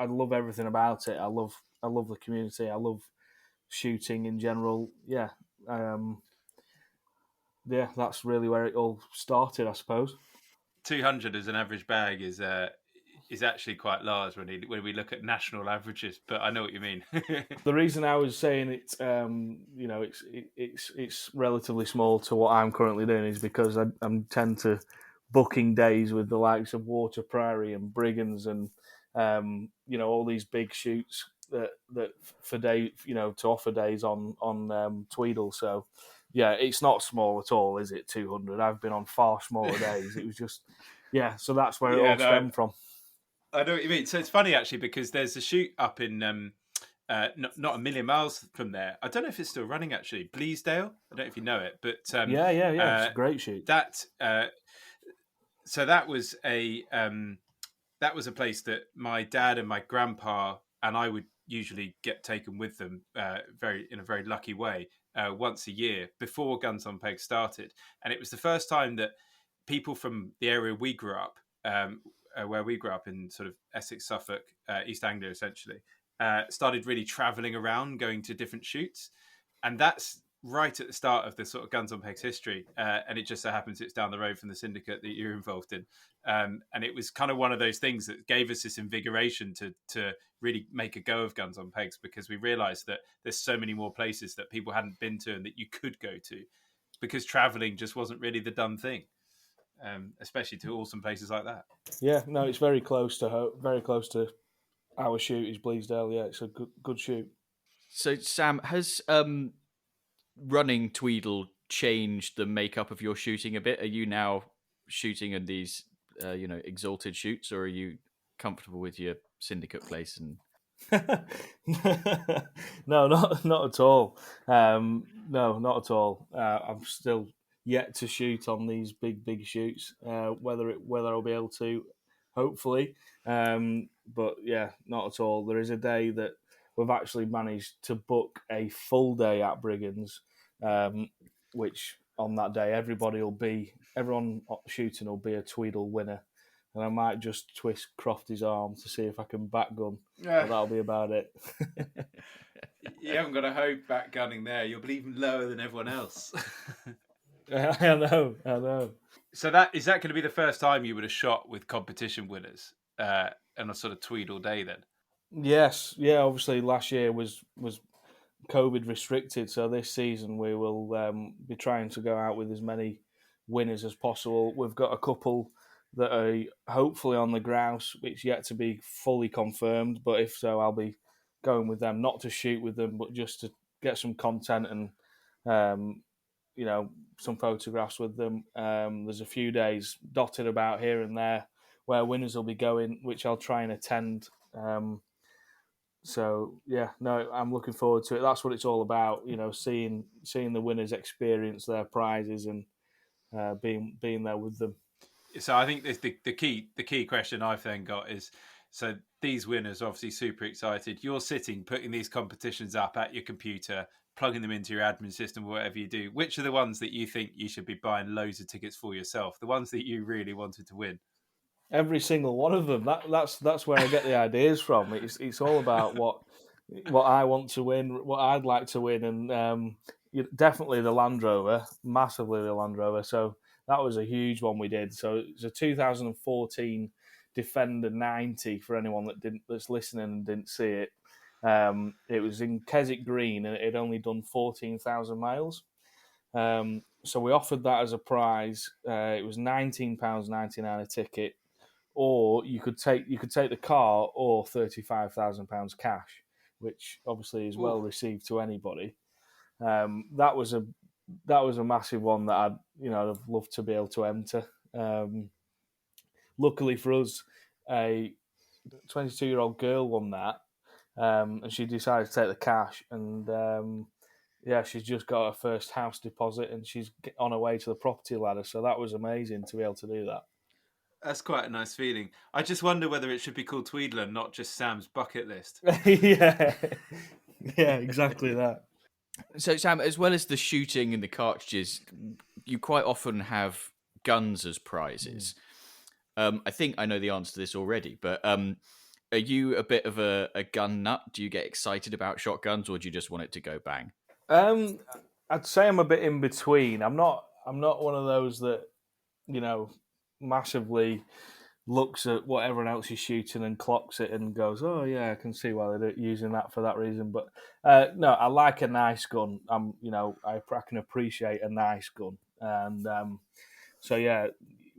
Speaker 3: love everything about it. I love the community. I love shooting in general. Um, yeah, that's really where it all started, I suppose.
Speaker 2: 200 as an average bag is actually quite large when we look at national averages. But I know what you mean.
Speaker 3: The reason I was saying it's relatively small to what I'm currently doing is because I'm tend to booking days with the likes of Water Prairie and Brigands and all these big shoots that for day to offer days on Tweedle. So yeah, it's not small at all, is it? 200. I've been on far smaller days. It was just yeah. So that's where it
Speaker 2: Yeah,
Speaker 3: all
Speaker 2: no,
Speaker 3: stemmed from.
Speaker 2: I know what you mean. So it's funny actually because there's a shoot up in not a million miles from there. I don't know if it's still running actually. Bleasdale. I don't know if you know it, but
Speaker 3: Yeah. It's a great shoot.
Speaker 2: that so that was a place that my dad and my grandpa and I would usually get taken with them in a very lucky way once a year before Guns on Pegs started, and it was the first time that people from the area we grew up, where we grew up in sort of Essex, Suffolk, East Anglia, essentially, started really travelling around, going to different shoots. And that's right at the start of the sort of Guns on Pegs history. And it just so happens it's down the road from the syndicate that you're involved in. And it was kind of one of those things that gave us this invigoration to really make a go of Guns on Pegs, because we realized that there's so many more places that people hadn't been to and that you could go to, because traveling just wasn't really the done thing, especially to awesome places like that.
Speaker 3: Yeah, no, it's very close to our shoot is Bleasdale. Yeah, it's a good shoot.
Speaker 1: So, Sam, has running Tweedle changed the makeup of your shooting a bit? Are you now shooting in these, exalted shoots, or are you comfortable with your syndicate place? And
Speaker 3: No, not at all. No, not at all. I'm still yet to shoot on these big shoots. Whether I'll be able to, hopefully. But yeah, not at all. There is a day that we've actually managed to book a full day at Brigands, which on that day everyone shooting will be a Tweedle winner. And I might just twist Crofty's arm to see if I can back gun. But that'll be about it.
Speaker 2: You haven't got a hope back gunning there. You'll be even lower than everyone else.
Speaker 3: I know.
Speaker 2: So is that going to be the first time you would have shot with competition winners on a sort of Tweedle day then?
Speaker 3: Yes, yeah. Obviously, last year was COVID restricted, so this season we will be trying to go out with as many winners as possible. We've got a couple that are hopefully on the grouse, which yet to be fully confirmed. But if so, I'll be going with them, not to shoot with them, but just to get some content and some photographs with them. There's a few days dotted about here and there where winners will be going, which I'll try and attend. So yeah, no, I'm looking forward to it. That's what it's all about, seeing the winners experience their prizes and being there with them.
Speaker 2: So I think the key question I've then got is, so these winners are obviously super excited. You're sitting, putting these competitions up at your computer, plugging them into your admin system, whatever you do. Which are the ones that you think you should be buying loads of tickets for yourself? The ones that you really wanted to win?
Speaker 3: Every single one of them. That's where I get the ideas from. It's all about what I want to win, what I'd like to win, and definitely the Land Rover, massively the Land Rover. So that was a huge one we did. So it's a 2014 Defender 90 for anyone that's listening and didn't see it. It was in Keswick Green and it had only done 14,000 miles. So we offered that as a prize. It was £19.99 a ticket, or you could take the car or £35,000 cash, which obviously is well received to anybody. That was a massive one that I'd love to be able to enter. Luckily for us, a 22-year-old girl won that, and she decided to take the cash. And she's just got her first house deposit, and she's on her way to the property ladder. So that was amazing to be able to do that.
Speaker 2: That's quite a nice feeling. I just wonder whether it should be called Tweedle and not just Sam's bucket list.
Speaker 3: Yeah, exactly that.
Speaker 1: So, Sam, as well as the shooting and the cartridges, you quite often have guns as prizes. I think I know the answer to this already, but are you a bit of a gun nut? Do you get excited about shotguns, or do you just want it to go bang?
Speaker 3: I'd say I'm a bit in between. I'm not one of those that massively looks at what everyone else is shooting and clocks it and goes, "Oh yeah, I can see why they're using that for that reason." But no, I like a nice gun. I can appreciate a nice gun, and so yeah,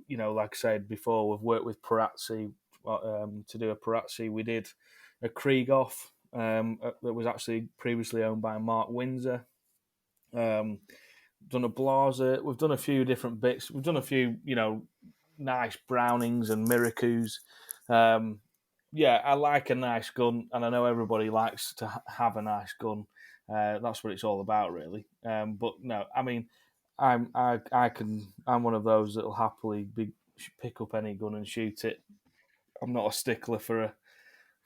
Speaker 3: like I said before, we've worked with Perazzi to do a Perazzi. We did a Krieghoff that was actually previously owned by Mark Windsor. Done a Blaser. We've done a few different bits. We've done a few, nice Brownings and Miracous. I like a nice gun, and I know everybody likes to have a nice gun. That's what it's all about, really. But no, I mean, I'm one of those that'll happily pick up any gun and shoot it. I'm not a stickler for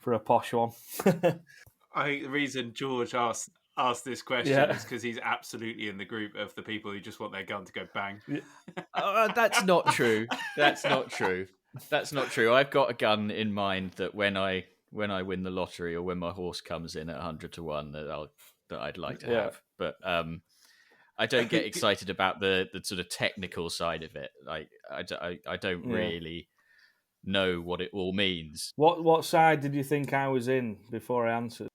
Speaker 3: a posh one.
Speaker 2: I think the reason George asked this question is because he's absolutely in the group of the people who just want their gun to go bang.
Speaker 1: That's not true. That's not true. That's not true. I've got a gun in mind that when I win the lottery or when my horse comes in at 100 to 1, that that I'd like to
Speaker 3: Yeah.
Speaker 1: have, but I don't get excited about the sort of technical side of it. Like I don't really know what it all means.
Speaker 3: What side did you think I was in before I answered?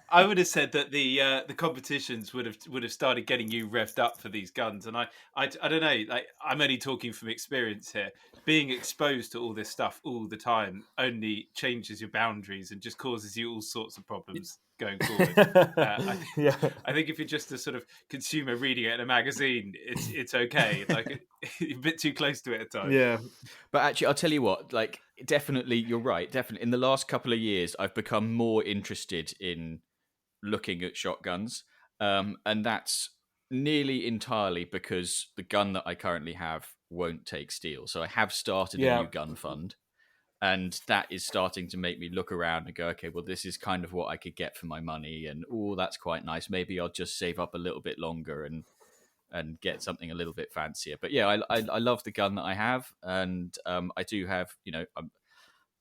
Speaker 2: I would have said that the competitions would have started getting you revved up for these guns, and I don't know. Like, I'm only talking from experience here. Being exposed to all this stuff all the time only changes your boundaries and just causes you all sorts of problems going forward. I think if you're just a sort of consumer reading it in a magazine, it's okay. Like, you're a bit too close to it at times.
Speaker 3: Yeah.
Speaker 1: But actually, I'll tell you what. Like, definitely, you're right. Definitely, in the last couple of years, I've become more interested in looking at shotguns, and that's nearly entirely because the gun that I currently have won't take steel. So I have started a new gun fund, and that is starting to make me look around and go, okay, well, this is kind of what I could get for my money, and oh, that's quite nice. Maybe I'll just save up a little bit longer and get something a little bit fancier. But yeah, I love the gun that I have, and I do have,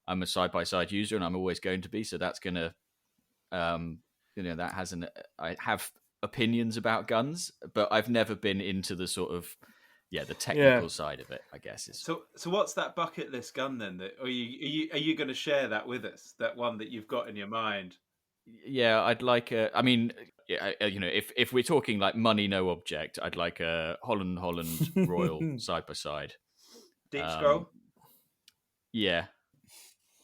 Speaker 1: I'm a side by side user, and I'm always going to be. So that's gonna that has I have opinions about guns, but I've never been into the sort of the technical side of it, I guess.
Speaker 2: So what's that bucket list gun then? That are you going to share that with us? That one that you've got in your mind?
Speaker 1: Yeah, I'd like I mean, if we're talking like money no object, I'd like a Holland Royal side by side.
Speaker 2: Deep scroll.
Speaker 1: Yeah.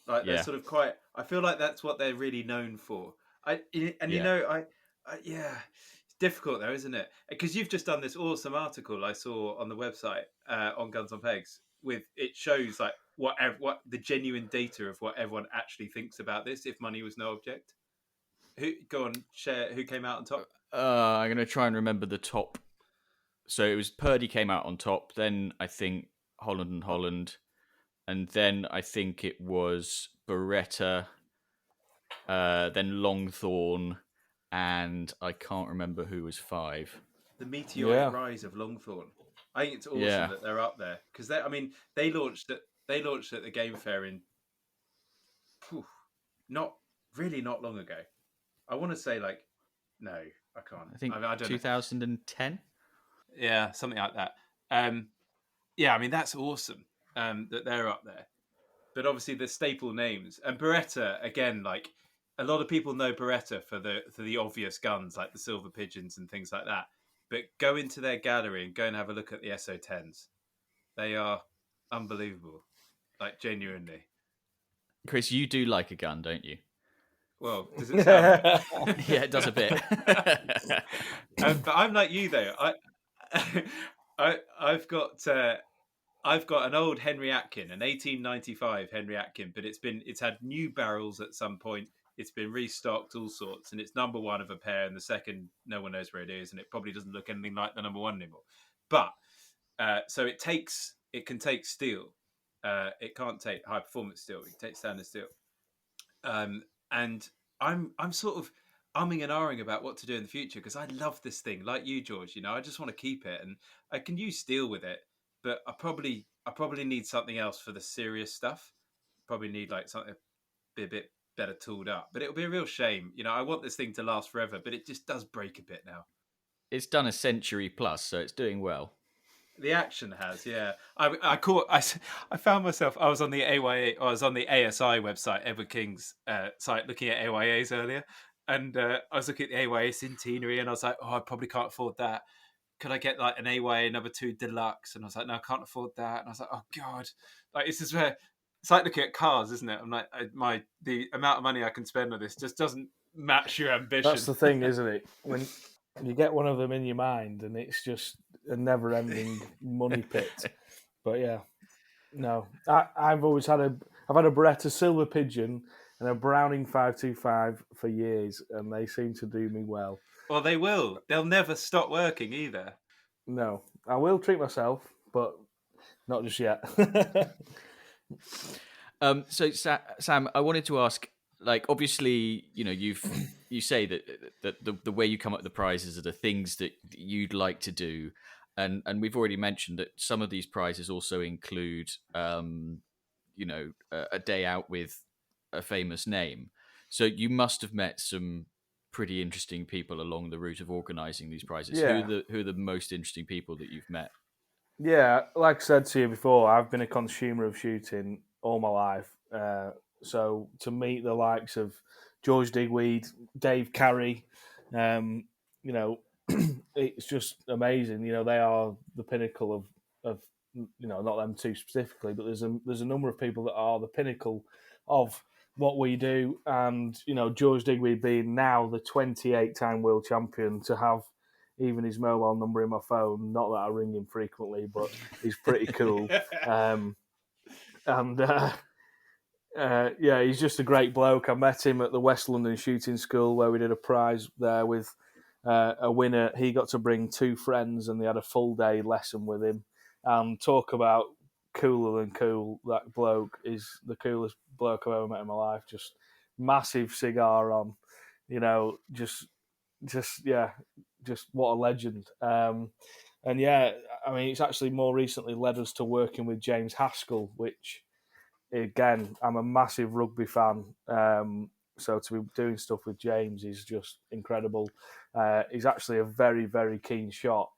Speaker 2: Like they're sort of quite. I feel like that's what they're really known for. Yeah, it's difficult though, isn't it? Because you've just done this awesome article I saw on the website on Guns on Pegs. With it shows like what the genuine data of what everyone actually thinks about this. If money was no object, go on, share who came out on top.
Speaker 1: I'm gonna try and remember the top. So it was Purdy came out on top. Then I think Holland, and then I think it was Beretta. Then Longthorn, and I can't remember who was 5.
Speaker 2: The meteoric rise of Longthorn. I think it's awesome that they're up there because they launched at the Game Fair in not long ago. I want to say no, I can't.
Speaker 1: I think
Speaker 2: I don't
Speaker 1: 2010.
Speaker 2: Yeah, something like that. That's awesome that they're up there. But obviously the staple names and Beretta again, like a lot of people know Beretta for the obvious guns like the Silver Pigeons and things like that. But go into their gallery and go and have a look at the SO10s. They are unbelievable, like genuinely.
Speaker 1: Chris, you do like a gun, don't you?
Speaker 2: Well, does it sound?
Speaker 1: Yeah, it does a bit.
Speaker 2: But I'm like you though. I've got an old Henry Atkin, an 1895 Henry Atkin, but it's had new barrels at some point. It's been restocked, all sorts, and it's number one of a pair, and the second, no one knows where it is, and it probably doesn't look anything like the number one anymore. But so it can take steel. It can't take high performance steel. It can take standard steel. And I'm sort of umming and ahhing about what to do in the future because I love this thing, like you, George. I just want to keep it, and I can use steel with it, but I probably need something else for the serious stuff. Probably need like something be a bit better tooled up, but it'll be a real shame. I want this thing to last forever, but it just does break a bit now.
Speaker 1: It's done a century plus, so it's doing well.
Speaker 2: The action has, yeah. I found myself. I was on the AYA. I was on the ASI website, Edward King's site, looking at AYAs earlier, and I was looking at the AYA Centenary, and I was like, oh, I probably can't afford that. Could I get like an AYA number 2 deluxe? And I was like, no, I can't afford that. And I was like, oh god, like this is where it's like looking at cars, isn't it? I'm like, the amount of money I can spend on this just doesn't match your ambition.
Speaker 3: That's the thing, isn't it? When you get one of them in your mind, and it's just a never-ending money pit. But yeah, no, I've always had a Beretta Silver Pigeon and a Browning 525 for years, and they seem to do me well.
Speaker 2: Well, they will. They'll never stop working either.
Speaker 3: No, I will treat myself, but not just yet.
Speaker 1: So Sam, I wanted to ask, like, obviously, you say that the way you come up with the prizes are the things that you'd like to do, and we've already mentioned that some of these prizes also include, a day out with a famous name. So you must have met some pretty interesting people along the route of organising these prizes.
Speaker 3: Yeah.
Speaker 1: Who are the most interesting people that you've met?
Speaker 3: Yeah, like I said to you before, I've been a consumer of shooting all my life. So to meet the likes of George Digweed, Dave Carey, you know, it's just amazing. You know, they are the pinnacle of not them two specifically, but there's a number of people that are the pinnacle of what we do. And George Digweed being now the 28-time world champion, to have even his mobile number in my phone. Not that I ring him frequently, but he's pretty cool. Yeah, he's just a great bloke. I met him at the West London Shooting School where we did a prize there with a winner. He got to bring 2 friends and they had a full day lesson with him. And talk about cooler than cool. That bloke is the coolest bloke I've ever met in my life. Just massive cigar on, just what a legend. And yeah, I mean, it's actually more recently led us to working with James Haskell, which, again, I'm a massive rugby fan. So to be doing stuff with James is just incredible. He's actually a very, very keen shot.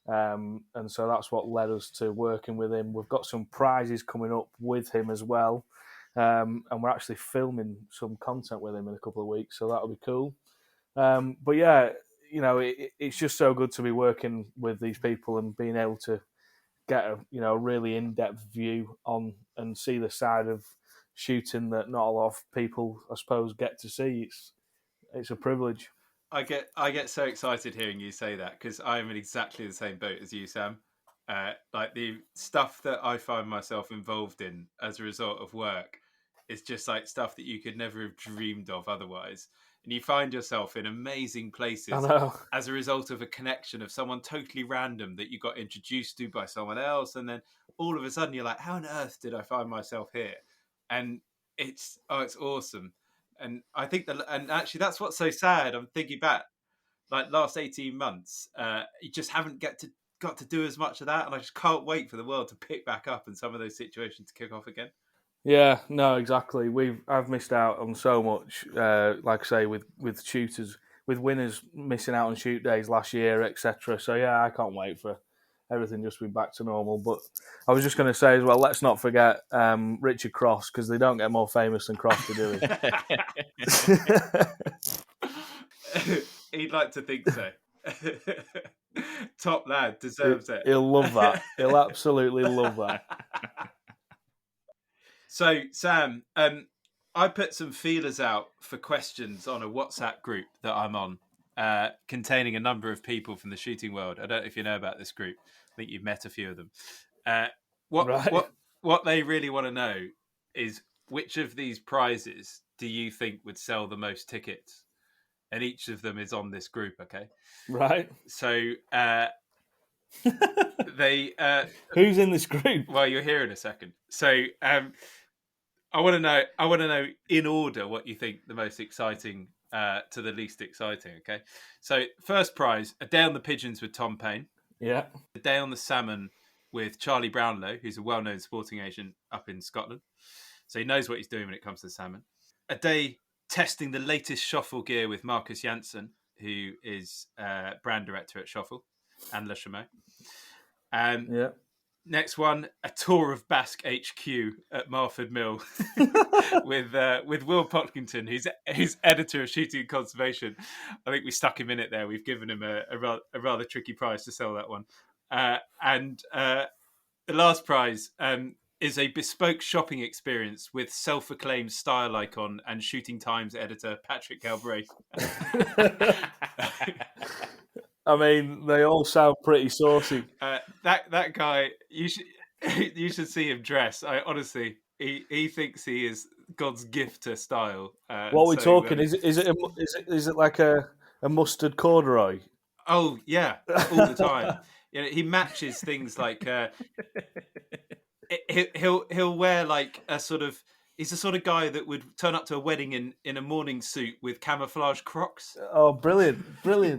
Speaker 3: And so that's what led us to working with him. We've got some prizes coming up with him as well. And we're actually filming some content with him in a couple of weeks, so that'll be cool. But yeah, it's just so good to be working with these people and being able to get a really in-depth view on and see the side of shooting that not a lot of people, I suppose, get to see. It's a privilege.
Speaker 2: I get so excited hearing you say that, because I'm in exactly the same boat as you, Sam. Like the stuff that I find myself involved in as a result of work is just like stuff that you could never have dreamed of otherwise. And you find yourself in amazing places as a result of a connection of someone totally random that you got introduced to by someone else. And then all of a sudden you're like, how on earth did I find myself here? And it's awesome. And I think and actually that's what's so sad. I'm thinking back, like last 18 months, you just haven't got to do as much of that. And I just can't wait for the world to pick back up and some of those situations to kick off again.
Speaker 3: Yeah, no, exactly. I've missed out on so much. Like I say, with shooters, with winners missing out on shoot days last year, etc. So yeah, I can't wait for everything just to be back to normal. But I was just going to say as well, let's not forget Richard Cross, because they don't get more famous than Cross to do
Speaker 2: it. He'd like to think so. Top lad, deserves it.
Speaker 3: He'll love that. He'll absolutely love that.
Speaker 2: So, Sam, I put some feelers out for questions on a WhatsApp group that I'm on, containing a number of people from the shooting world. I don't know if you know about this group. I think you've met a few of them. What they really want to know is, which of these prizes do you think would sell the most tickets? And each of them is on this group, okay?
Speaker 3: Right.
Speaker 2: So they
Speaker 3: who's in this group?
Speaker 2: Well, you'll hear in a second. So I want to know in order what you think the most exciting to the least exciting. Okay, so first prize, a day on the pigeons with Tom Payne.
Speaker 3: Yeah.
Speaker 2: A day on the salmon with Charlie Brownlow, who's a well-known sporting agent up in Scotland, so he knows what he's doing when it comes to salmon. A day testing the latest Schoffel gear with Marcus Janssen, who is brand director at Schoffel and Le Chameau.
Speaker 3: Yeah.
Speaker 2: Next one, a tour of Basque HQ at Marford Mill with Will Podkington, who's editor of Shooting and Conservation. I think we stuck him in it there. We've given him a rather tricky prize to sell that one. And the last prize is a bespoke shopping experience with self-acclaimed style icon and Shooting Times editor Patrick Galbraith.
Speaker 3: I mean, they all sound pretty saucy.
Speaker 2: That guy, you should see him dress. Honestly, he thinks he is God's gift to style.
Speaker 3: What are we talking? Is it like a mustard corduroy?
Speaker 2: Oh yeah, all the time. He matches things like he'll wear like a sort of. He's the sort of guy that would turn up to a wedding in a morning suit with camouflage Crocs.
Speaker 3: Oh, brilliant.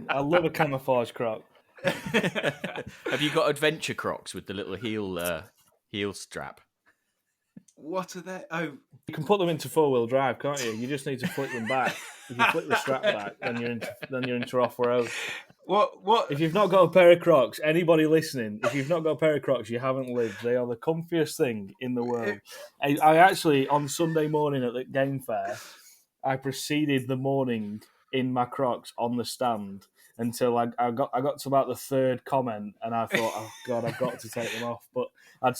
Speaker 3: I love a camouflage Croc.
Speaker 1: Have you got adventure Crocs with the little heel strap?
Speaker 2: What are they? Oh,
Speaker 3: You can put them into 4-wheel drive, can't you? You just need to flick them back. If you flick the strap back, then you're into off-road.
Speaker 2: What?
Speaker 3: If you've not got a pair of Crocs, anybody listening, if you've not got a pair of Crocs, you haven't lived. They are the comfiest thing in the world. I actually, on Sunday morning at the game fair, I proceeded the morning in my Crocs on the stand until I got to about the third comment, and I thought, oh God, I've got to take them off. But I'd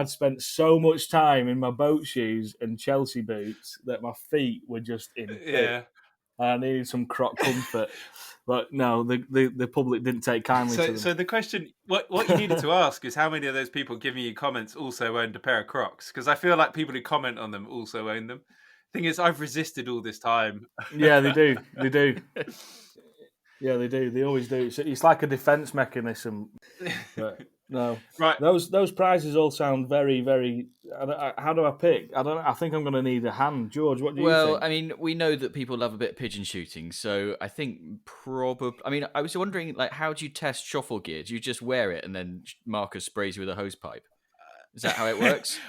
Speaker 3: spent so much time in my boat shoes and Chelsea boots that my feet were just in bits.
Speaker 2: Yeah.
Speaker 3: I needed some Croc comfort. But no, the public didn't take kindly to them.
Speaker 2: So the question, what you needed to ask is how many of those people giving you comments also owned a pair of Crocs? Because I feel like people who comment on them also own them. Thing is, I've resisted all this time.
Speaker 3: Yeah, they do. They do. Yeah, they do. They always do. It's like a defense mechanism. But no,
Speaker 2: Right.
Speaker 3: Those prizes all sound very, very. How do I pick? I don't. I think I'm going to need a hand, George. What do you think?
Speaker 1: Well, I mean, we know that people love a bit of pigeon shooting, so I think probably. I mean, I was wondering, like, how do you test shuffle gear? Do you just wear it and then Marcus sprays you with a hose pipe? Is that how it works?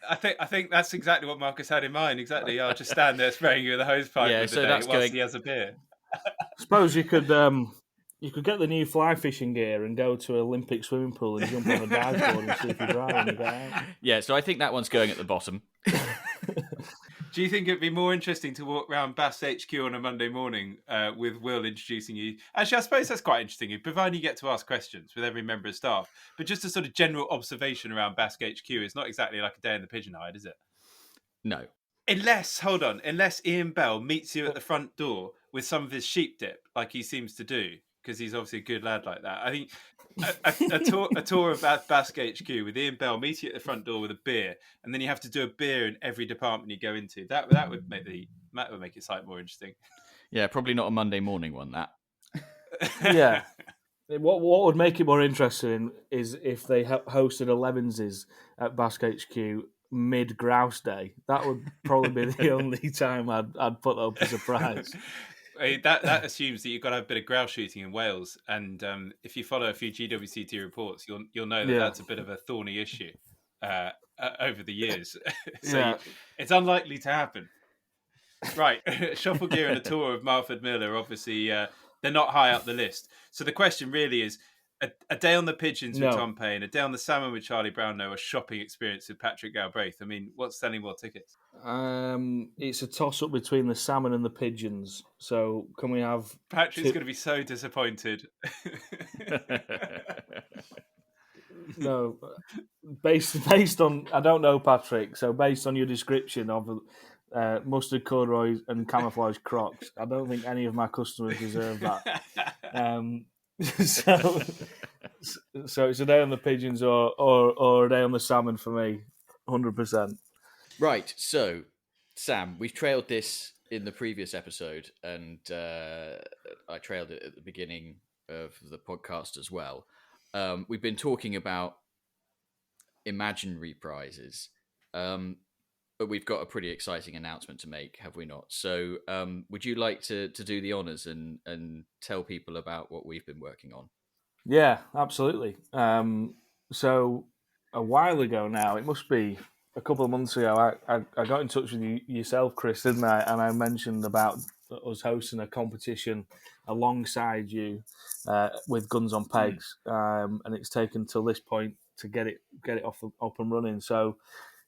Speaker 2: I think that's exactly what Marcus had in mind. Exactly. I'll just stand there spraying you with a hose pipe
Speaker 1: Yeah,
Speaker 2: with
Speaker 1: so
Speaker 2: the
Speaker 1: that's
Speaker 2: day whilst
Speaker 1: going-
Speaker 2: he has a beer.
Speaker 3: Suppose you could get the new fly fishing gear and go to an Olympic swimming pool and jump on a dive board and see if you dry when you get out.
Speaker 1: Yeah, so I think that one's going at the bottom.
Speaker 2: Do you think it'd be more interesting to walk around Bass HQ on a Monday morning with Will introducing you? Actually, I suppose that's quite interesting, provided you get to ask questions with every member of staff. But just a sort of general observation around Bass HQ is not exactly like a day in the pigeon hide, is it?
Speaker 1: No.
Speaker 2: Unless Ian Bell meets you at the front door with some of his sheep dip, like he seems to do, because he's obviously a good lad like that. I think a tour of Bass HQ with Ian Bell meet you at the front door with a beer, and then you have to do a beer in every department you go into. That would make it slightly more interesting.
Speaker 1: Yeah, probably not a Monday morning one, that.
Speaker 3: Yeah. What would make it more interesting is if they hosted 11s at Basque HQ mid grouse day. That would probably be the only time I'd put up as a prize.
Speaker 2: That assumes that you've got to have a bit of grouse shooting in Wales, and if you follow a few GWCT reports, you'll know that that's a bit of a thorny issue over the years. It's unlikely to happen. Right, shuffle gear and a tour of Marford Mill are obviously they're not high up the list. So the question really is: a day on the pigeons with Tom Payne, a day on the salmon with Charlie Brownlow, a shopping experience with Patrick Galbraith. I mean, what's selling more tickets?
Speaker 3: It's a toss-up between the salmon and the pigeons. So can we have...
Speaker 2: Patrick's going to be so disappointed.
Speaker 3: No, based on... I don't know, Patrick, so based on your description of mustard corduroys and camouflage Crocs, I don't think any of my customers deserve that. So it's a day on the pigeons or a day on the salmon for me, 100%.
Speaker 1: Right, so, Sam, we've trailed this in the previous episode, and I trailed it at the beginning of the podcast as well. We've been talking about imaginary prizes, but we've got a pretty exciting announcement to make, have we not? So would you like to do the honours and tell people about what we've been working on?
Speaker 3: Yeah, absolutely. So a while ago now, it must be a couple of months ago, I got in touch with yourself, Chris, didn't I? And I mentioned about us hosting a competition alongside you with Guns on Pegs, and it's taken till this point to get it up and running. So,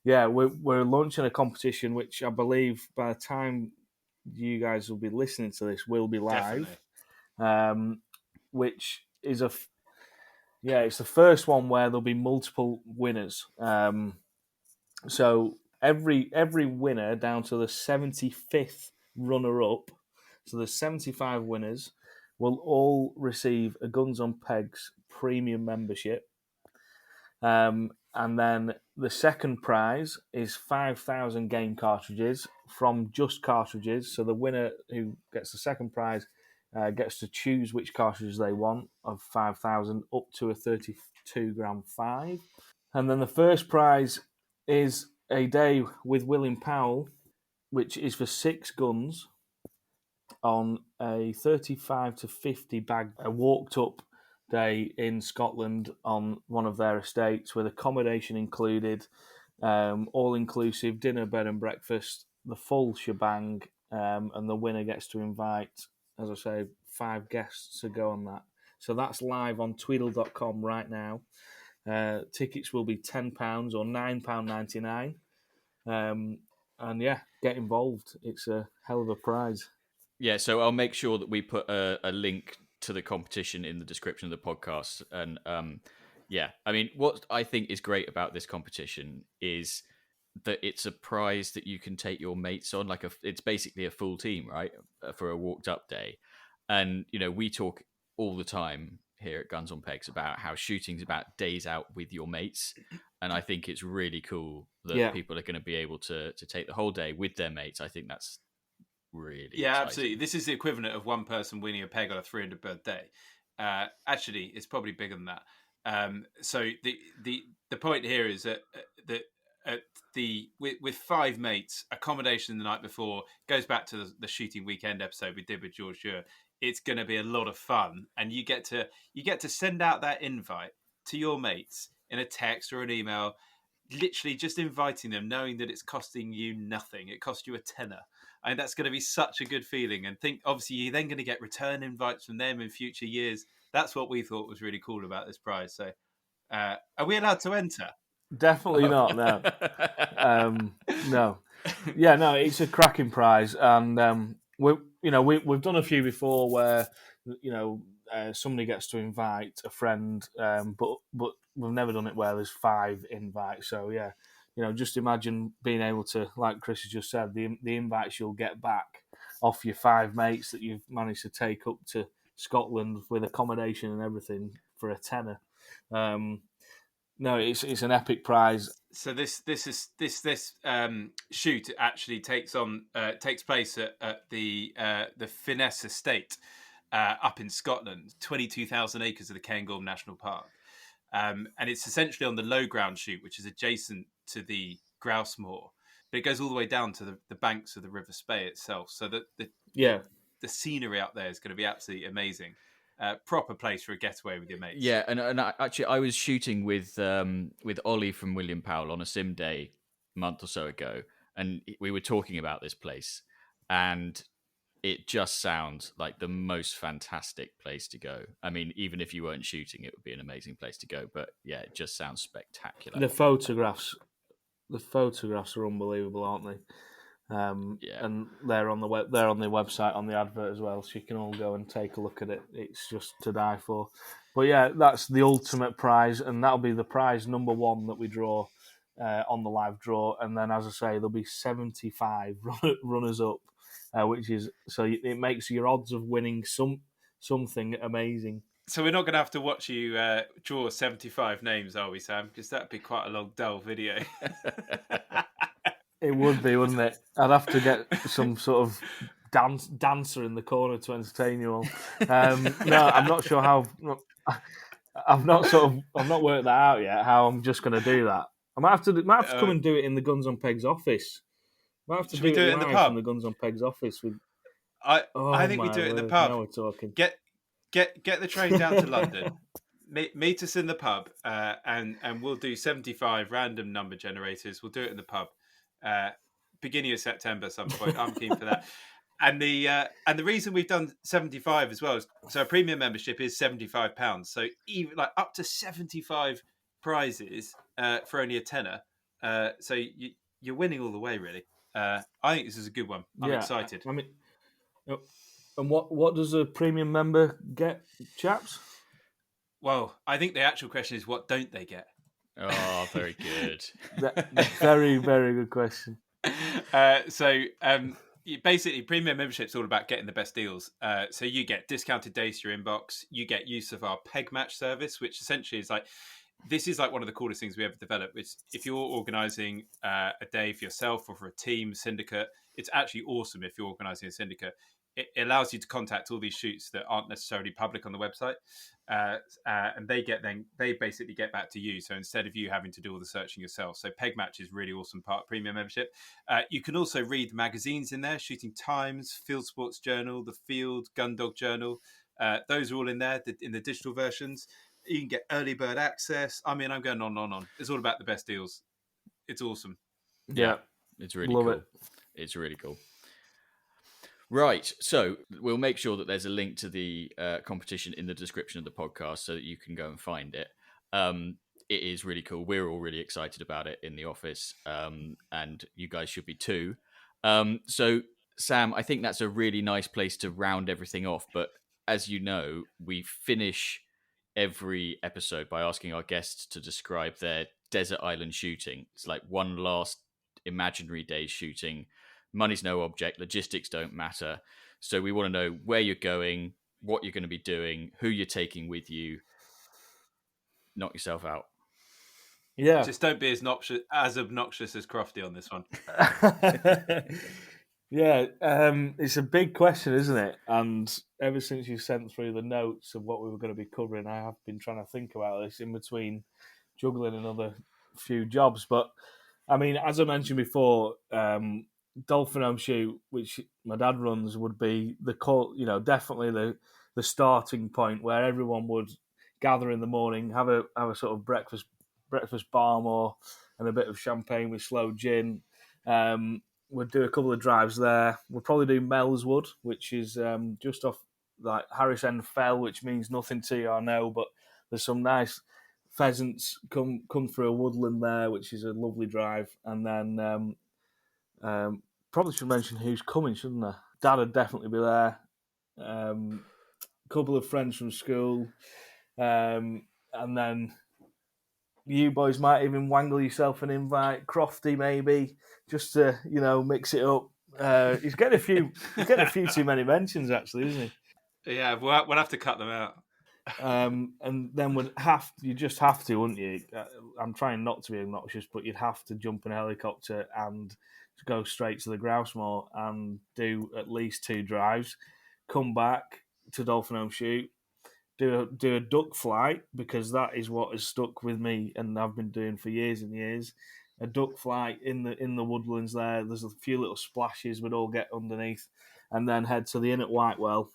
Speaker 3: yeah, we're launching a competition, which I believe by the time you guys will be listening to this will be live, which is it's the first one where there'll be multiple winners. So every winner down to the 75th runner-up, so the 75 winners, will all receive a Guns on Pegs premium membership. And then the second prize is 5,000 game cartridges from Just Cartridges. So the winner who gets the second prize gets to choose which cartridges they want of 5,000 up to a 32 gram 5. And then the first prize is a day with William Powell, which is for 6 guns on a 35 to 50 bag, a walked up day in Scotland on one of their estates with accommodation included, all inclusive dinner, bed and breakfast, the full shebang, and the winner gets to invite, as I say, 5 guests to go on that. So that's live on Tweedl.com right now. Tickets will be £10 or £9.99. And yeah, get involved. It's a hell of a prize.
Speaker 1: Yeah, so I'll make sure that we put a link to the competition in the description of the podcast. And yeah, I mean, what I think is great about this competition is that it's a prize that you can take your mates on. It's basically a full team, right, for a walked up day. And we talk all the time here at Guns on Pegs about how shooting's about days out with your mates, and I think it's really cool that people are going to be able to take the whole day with their mates. I think that's really exciting.
Speaker 2: Absolutely. This is the equivalent of one person winning a peg on a 300 bird day. Actually, it's probably bigger than that. So the point here is that with 5 mates, accommodation the night before goes back to the shooting weekend episode we did with George Dure. It's going to be a lot of fun, and you get to send out that invite to your mates in a text or an email, literally just inviting them, knowing that it's costing you nothing. It cost you a tenner. And that's going to be such a good feeling. And obviously, you're then going to get return invites from them in future years. That's what we thought was really cool about this prize. So, are we allowed to enter?
Speaker 3: Definitely not. No. No. Yeah, no. It's a cracking prize, and we've done a few before where somebody gets to invite a friend, but we've never done it where there's 5 invites. So yeah. Just imagine being able to, like Chris has just said, the invites you'll get back off your 5 mates that you've managed to take up to Scotland with accommodation and everything for a tenner. No, it's an epic prize.
Speaker 2: So this shoot actually takes place at the Finesse Estate up in Scotland, 22,000 acres of the Cairngorm National Park. And it's essentially on the low ground shoot, which is adjacent to the grouse moor, but it goes all the way down to the banks of the River Spey itself. So the scenery out there is going to be absolutely amazing. Proper place for a getaway with your mates.
Speaker 1: Yeah, and actually, I was shooting with Ollie from William Powell on a sim day a month or so ago, and we were talking about this place, and it just sounds like the most fantastic place to go. I mean, even if you weren't shooting, it would be an amazing place to go. But yeah, it just sounds spectacular.
Speaker 3: The photographs are unbelievable, aren't they?
Speaker 1: Yeah.
Speaker 3: And they're on the website on the advert as well, so you can all go and take a look at it. It's just to die for. But yeah, that's the ultimate prize, and that'll be the prize number 1 that we draw on the live draw. And then, as I say, there'll be 75 runners up. Which is it makes your odds of winning something amazing.
Speaker 2: So we're not going to have to watch you draw 75 names, are we, Sam? Because that'd be quite a long, dull video.
Speaker 3: It would be, wouldn't it? I'd have to get some sort of dancer in the corner to entertain you all. No, I'm not sure how. I've not worked that out yet. How I'm just going to do that. I might have to come and do it in the Guns on Pegs office. Might have to do it
Speaker 2: in the pub
Speaker 3: from the Guns on Pegs office.
Speaker 2: I think we do it in the pub.
Speaker 3: Now we're talking.
Speaker 2: Get the train down to London. Meet us in the pub, and we'll do 75 random number generators. We'll do it in the pub, beginning of September at some point. I'm keen for that. And the reason we've done 75 as well is so a premium membership is £75. So even like up to 75 prizes for only a tenner. So you're winning all the way, really. I think this is a good one. I'm excited.
Speaker 3: I mean, and what does a premium member get, chaps?
Speaker 2: Well, I think the actual question is, what don't they get?
Speaker 1: Oh, very good.
Speaker 3: Very, very good question.
Speaker 2: Basically, premium membership's all about getting the best deals. So you get discounted days to your inbox. You get use of our peg match service, which essentially is this is one of the coolest things we ever developed. Which if you're organising a day for yourself or for a team syndicate, it's actually awesome if you're organising a syndicate. It allows you to contact all these shoots that aren't necessarily public on the website, and they basically get back to you. So instead of you having to do all the searching yourself, so Peg Match is really awesome part of premium membership. You can also read the magazines in there: Shooting Times, Field Sports Journal, The Field, Gun Dog Journal. Those are all in there in the digital versions. You can get early bird access. I mean, I'm going on and on. It's all about the best deals. It's awesome.
Speaker 3: Yeah,
Speaker 1: it's really
Speaker 3: love
Speaker 1: cool.
Speaker 3: it.
Speaker 1: It's really cool. Right, so we'll make sure that there's a link to the competition in the description of the podcast so that you can go and find it. It is really cool. We're all really excited about it in the office, and you guys should be too. So, Sam, I think that's a really nice place to round everything off. But as you know, we finish every episode by asking our guests to describe their desert island shooting. It's like one last imaginary day's shooting. Money's no object, logistics don't matter. So we want to know where you're going, what you're going to be doing, who you're taking with you. Knock yourself out.
Speaker 3: Yeah.
Speaker 2: Just don't be as obnoxious as Crofty on this one.
Speaker 3: Yeah, it's a big question, isn't it? And ever since you sent through the notes of what we were going to be covering, I have been trying to think about this in between juggling another few jobs. But I mean, as I mentioned before, Dolphin Home Shoot, which my dad runs, would be definitely the starting point where everyone would gather in the morning, have a sort of breakfast bar and a bit of champagne with slow gin. We'd do a couple of drives there. We'll probably do Melswood, which is just off like Harris End Fell, which means nothing to you, I know, but there's some nice pheasants come through a woodland there, which is a lovely drive. And then probably should mention who's coming, shouldn't I? Dad would definitely be there. A couple of friends from school, and then you boys might even wangle yourself an invite. Crofty maybe, just to mix it up. He's getting a few too many mentions actually, isn't
Speaker 2: he? Yeah, we'll have to cut them out.
Speaker 3: And then you just have to, wouldn't you? I'm trying not to be obnoxious, but you'd have to jump in a helicopter and go straight to the grouse moor and do at least 2 drives, come back to Dolphin Home Shoot, do a duck flight, because that is what has stuck with me and I've been doing for years and years. A duck flight in the woodlands there. There's a few little splashes we'd all get underneath, and then head to the Inn at Whitewell,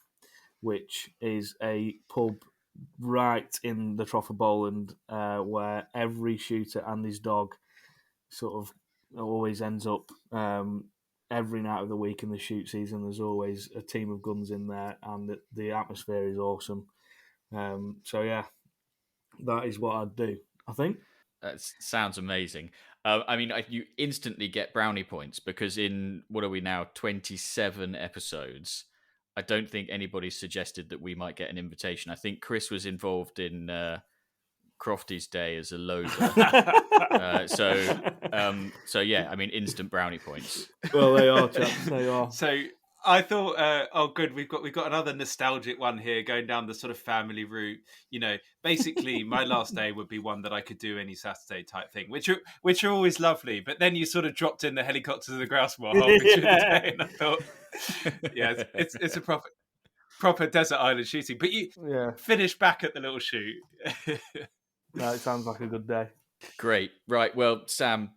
Speaker 3: which is a pub right in the Trough of Bowland, where every shooter and his dog sort of always ends up every night of the week in the shoot season. There's always a team of guns in there, and the atmosphere is awesome. So yeah, that is what I'd do, I think.
Speaker 1: That sounds amazing. I mean, you instantly get brownie points because in, what are we now, 27 episodes, I don't think anybody suggested that we might get an invitation. I think Chris was involved in Crofty's day as a loader. So yeah, I mean, instant brownie points.
Speaker 3: Well, they are, chaps, they are.
Speaker 2: So I thought, oh, good, we've got another nostalgic one here, going down the sort of family route. Basically, my last day would be one that I could do any Saturday type thing, which are always lovely. But then you sort of dropped in the helicopter to the grouse moor halfway through the day, and I thought, yeah, it's a proper desert island shooting. But you finish back at the little shoot.
Speaker 3: No, it sounds like a good day.
Speaker 1: Great. Right. Well, Sam,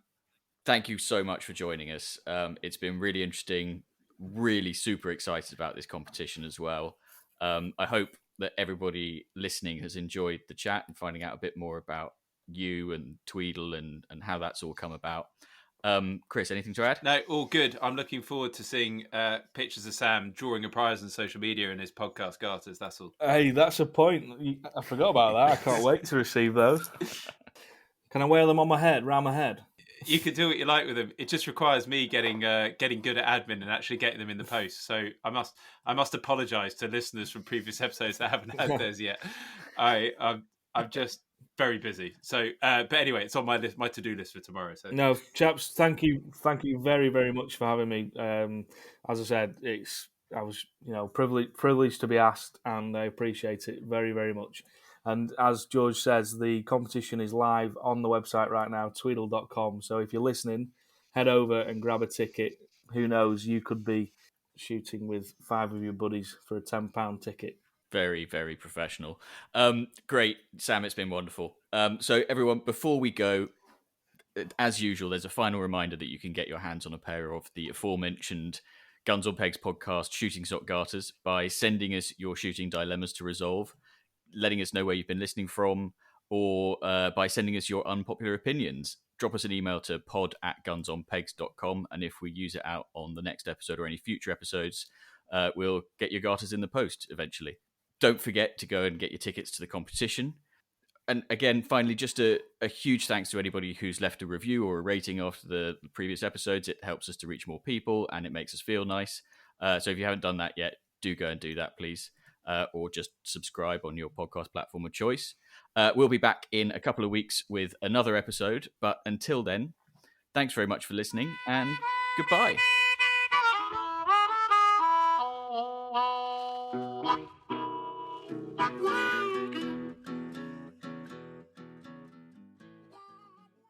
Speaker 1: thank you so much for joining us. It's been really interesting. Really super excited about this competition as well. I hope that everybody listening has enjoyed the chat and finding out a bit more about you and Tweedl and how that's all come about. Chris, anything to add?
Speaker 2: No, all good. I'm looking forward to seeing pictures of Sam drawing a prize on social media in his podcast garters. That's all.
Speaker 3: Hey, that's a point. I forgot about that. I can't wait to receive those. Can I wear them on my head, round my head?
Speaker 2: You can do what you like with them. It just requires me getting good at admin and actually getting them in the post. So I must apologise to listeners from previous episodes that haven't had theirs yet. I'm just very busy. So, but anyway, it's on my list, my to-do list for tomorrow. So
Speaker 3: no, chaps, thank you very, very much for having me. As I said, I was privileged to be asked, and I appreciate it very, very much. And as George says, the competition is live on the website right now, tweedle.com. So if you're listening, head over and grab a ticket. Who knows, you could be shooting with 5 of your buddies for a £10 ticket.
Speaker 1: Very, very professional. Great, Sam, it's been wonderful. So everyone, before we go, as usual, there's a final reminder that you can get your hands on a pair of the aforementioned Guns on Pegs podcast shooting stock garters by sending us your shooting dilemmas to resolve, letting us know where you've been listening from, or by sending us your unpopular opinions. drop us an email to pod@gunsonpegs.com, and if we use it out on the next episode or any future episodes, we'll get your garters in the post eventually. Don't forget to go and get your tickets to the competition. And again, finally, just a huge thanks to anybody who's left a review or a rating after the previous episodes. It helps us to reach more people and it makes us feel nice. So if you haven't done that yet, do go and do that, please. Or just subscribe on your podcast platform of choice. We'll be back in a couple of weeks with another episode. But until then, thanks very much for listening and goodbye.
Speaker 4: Wow.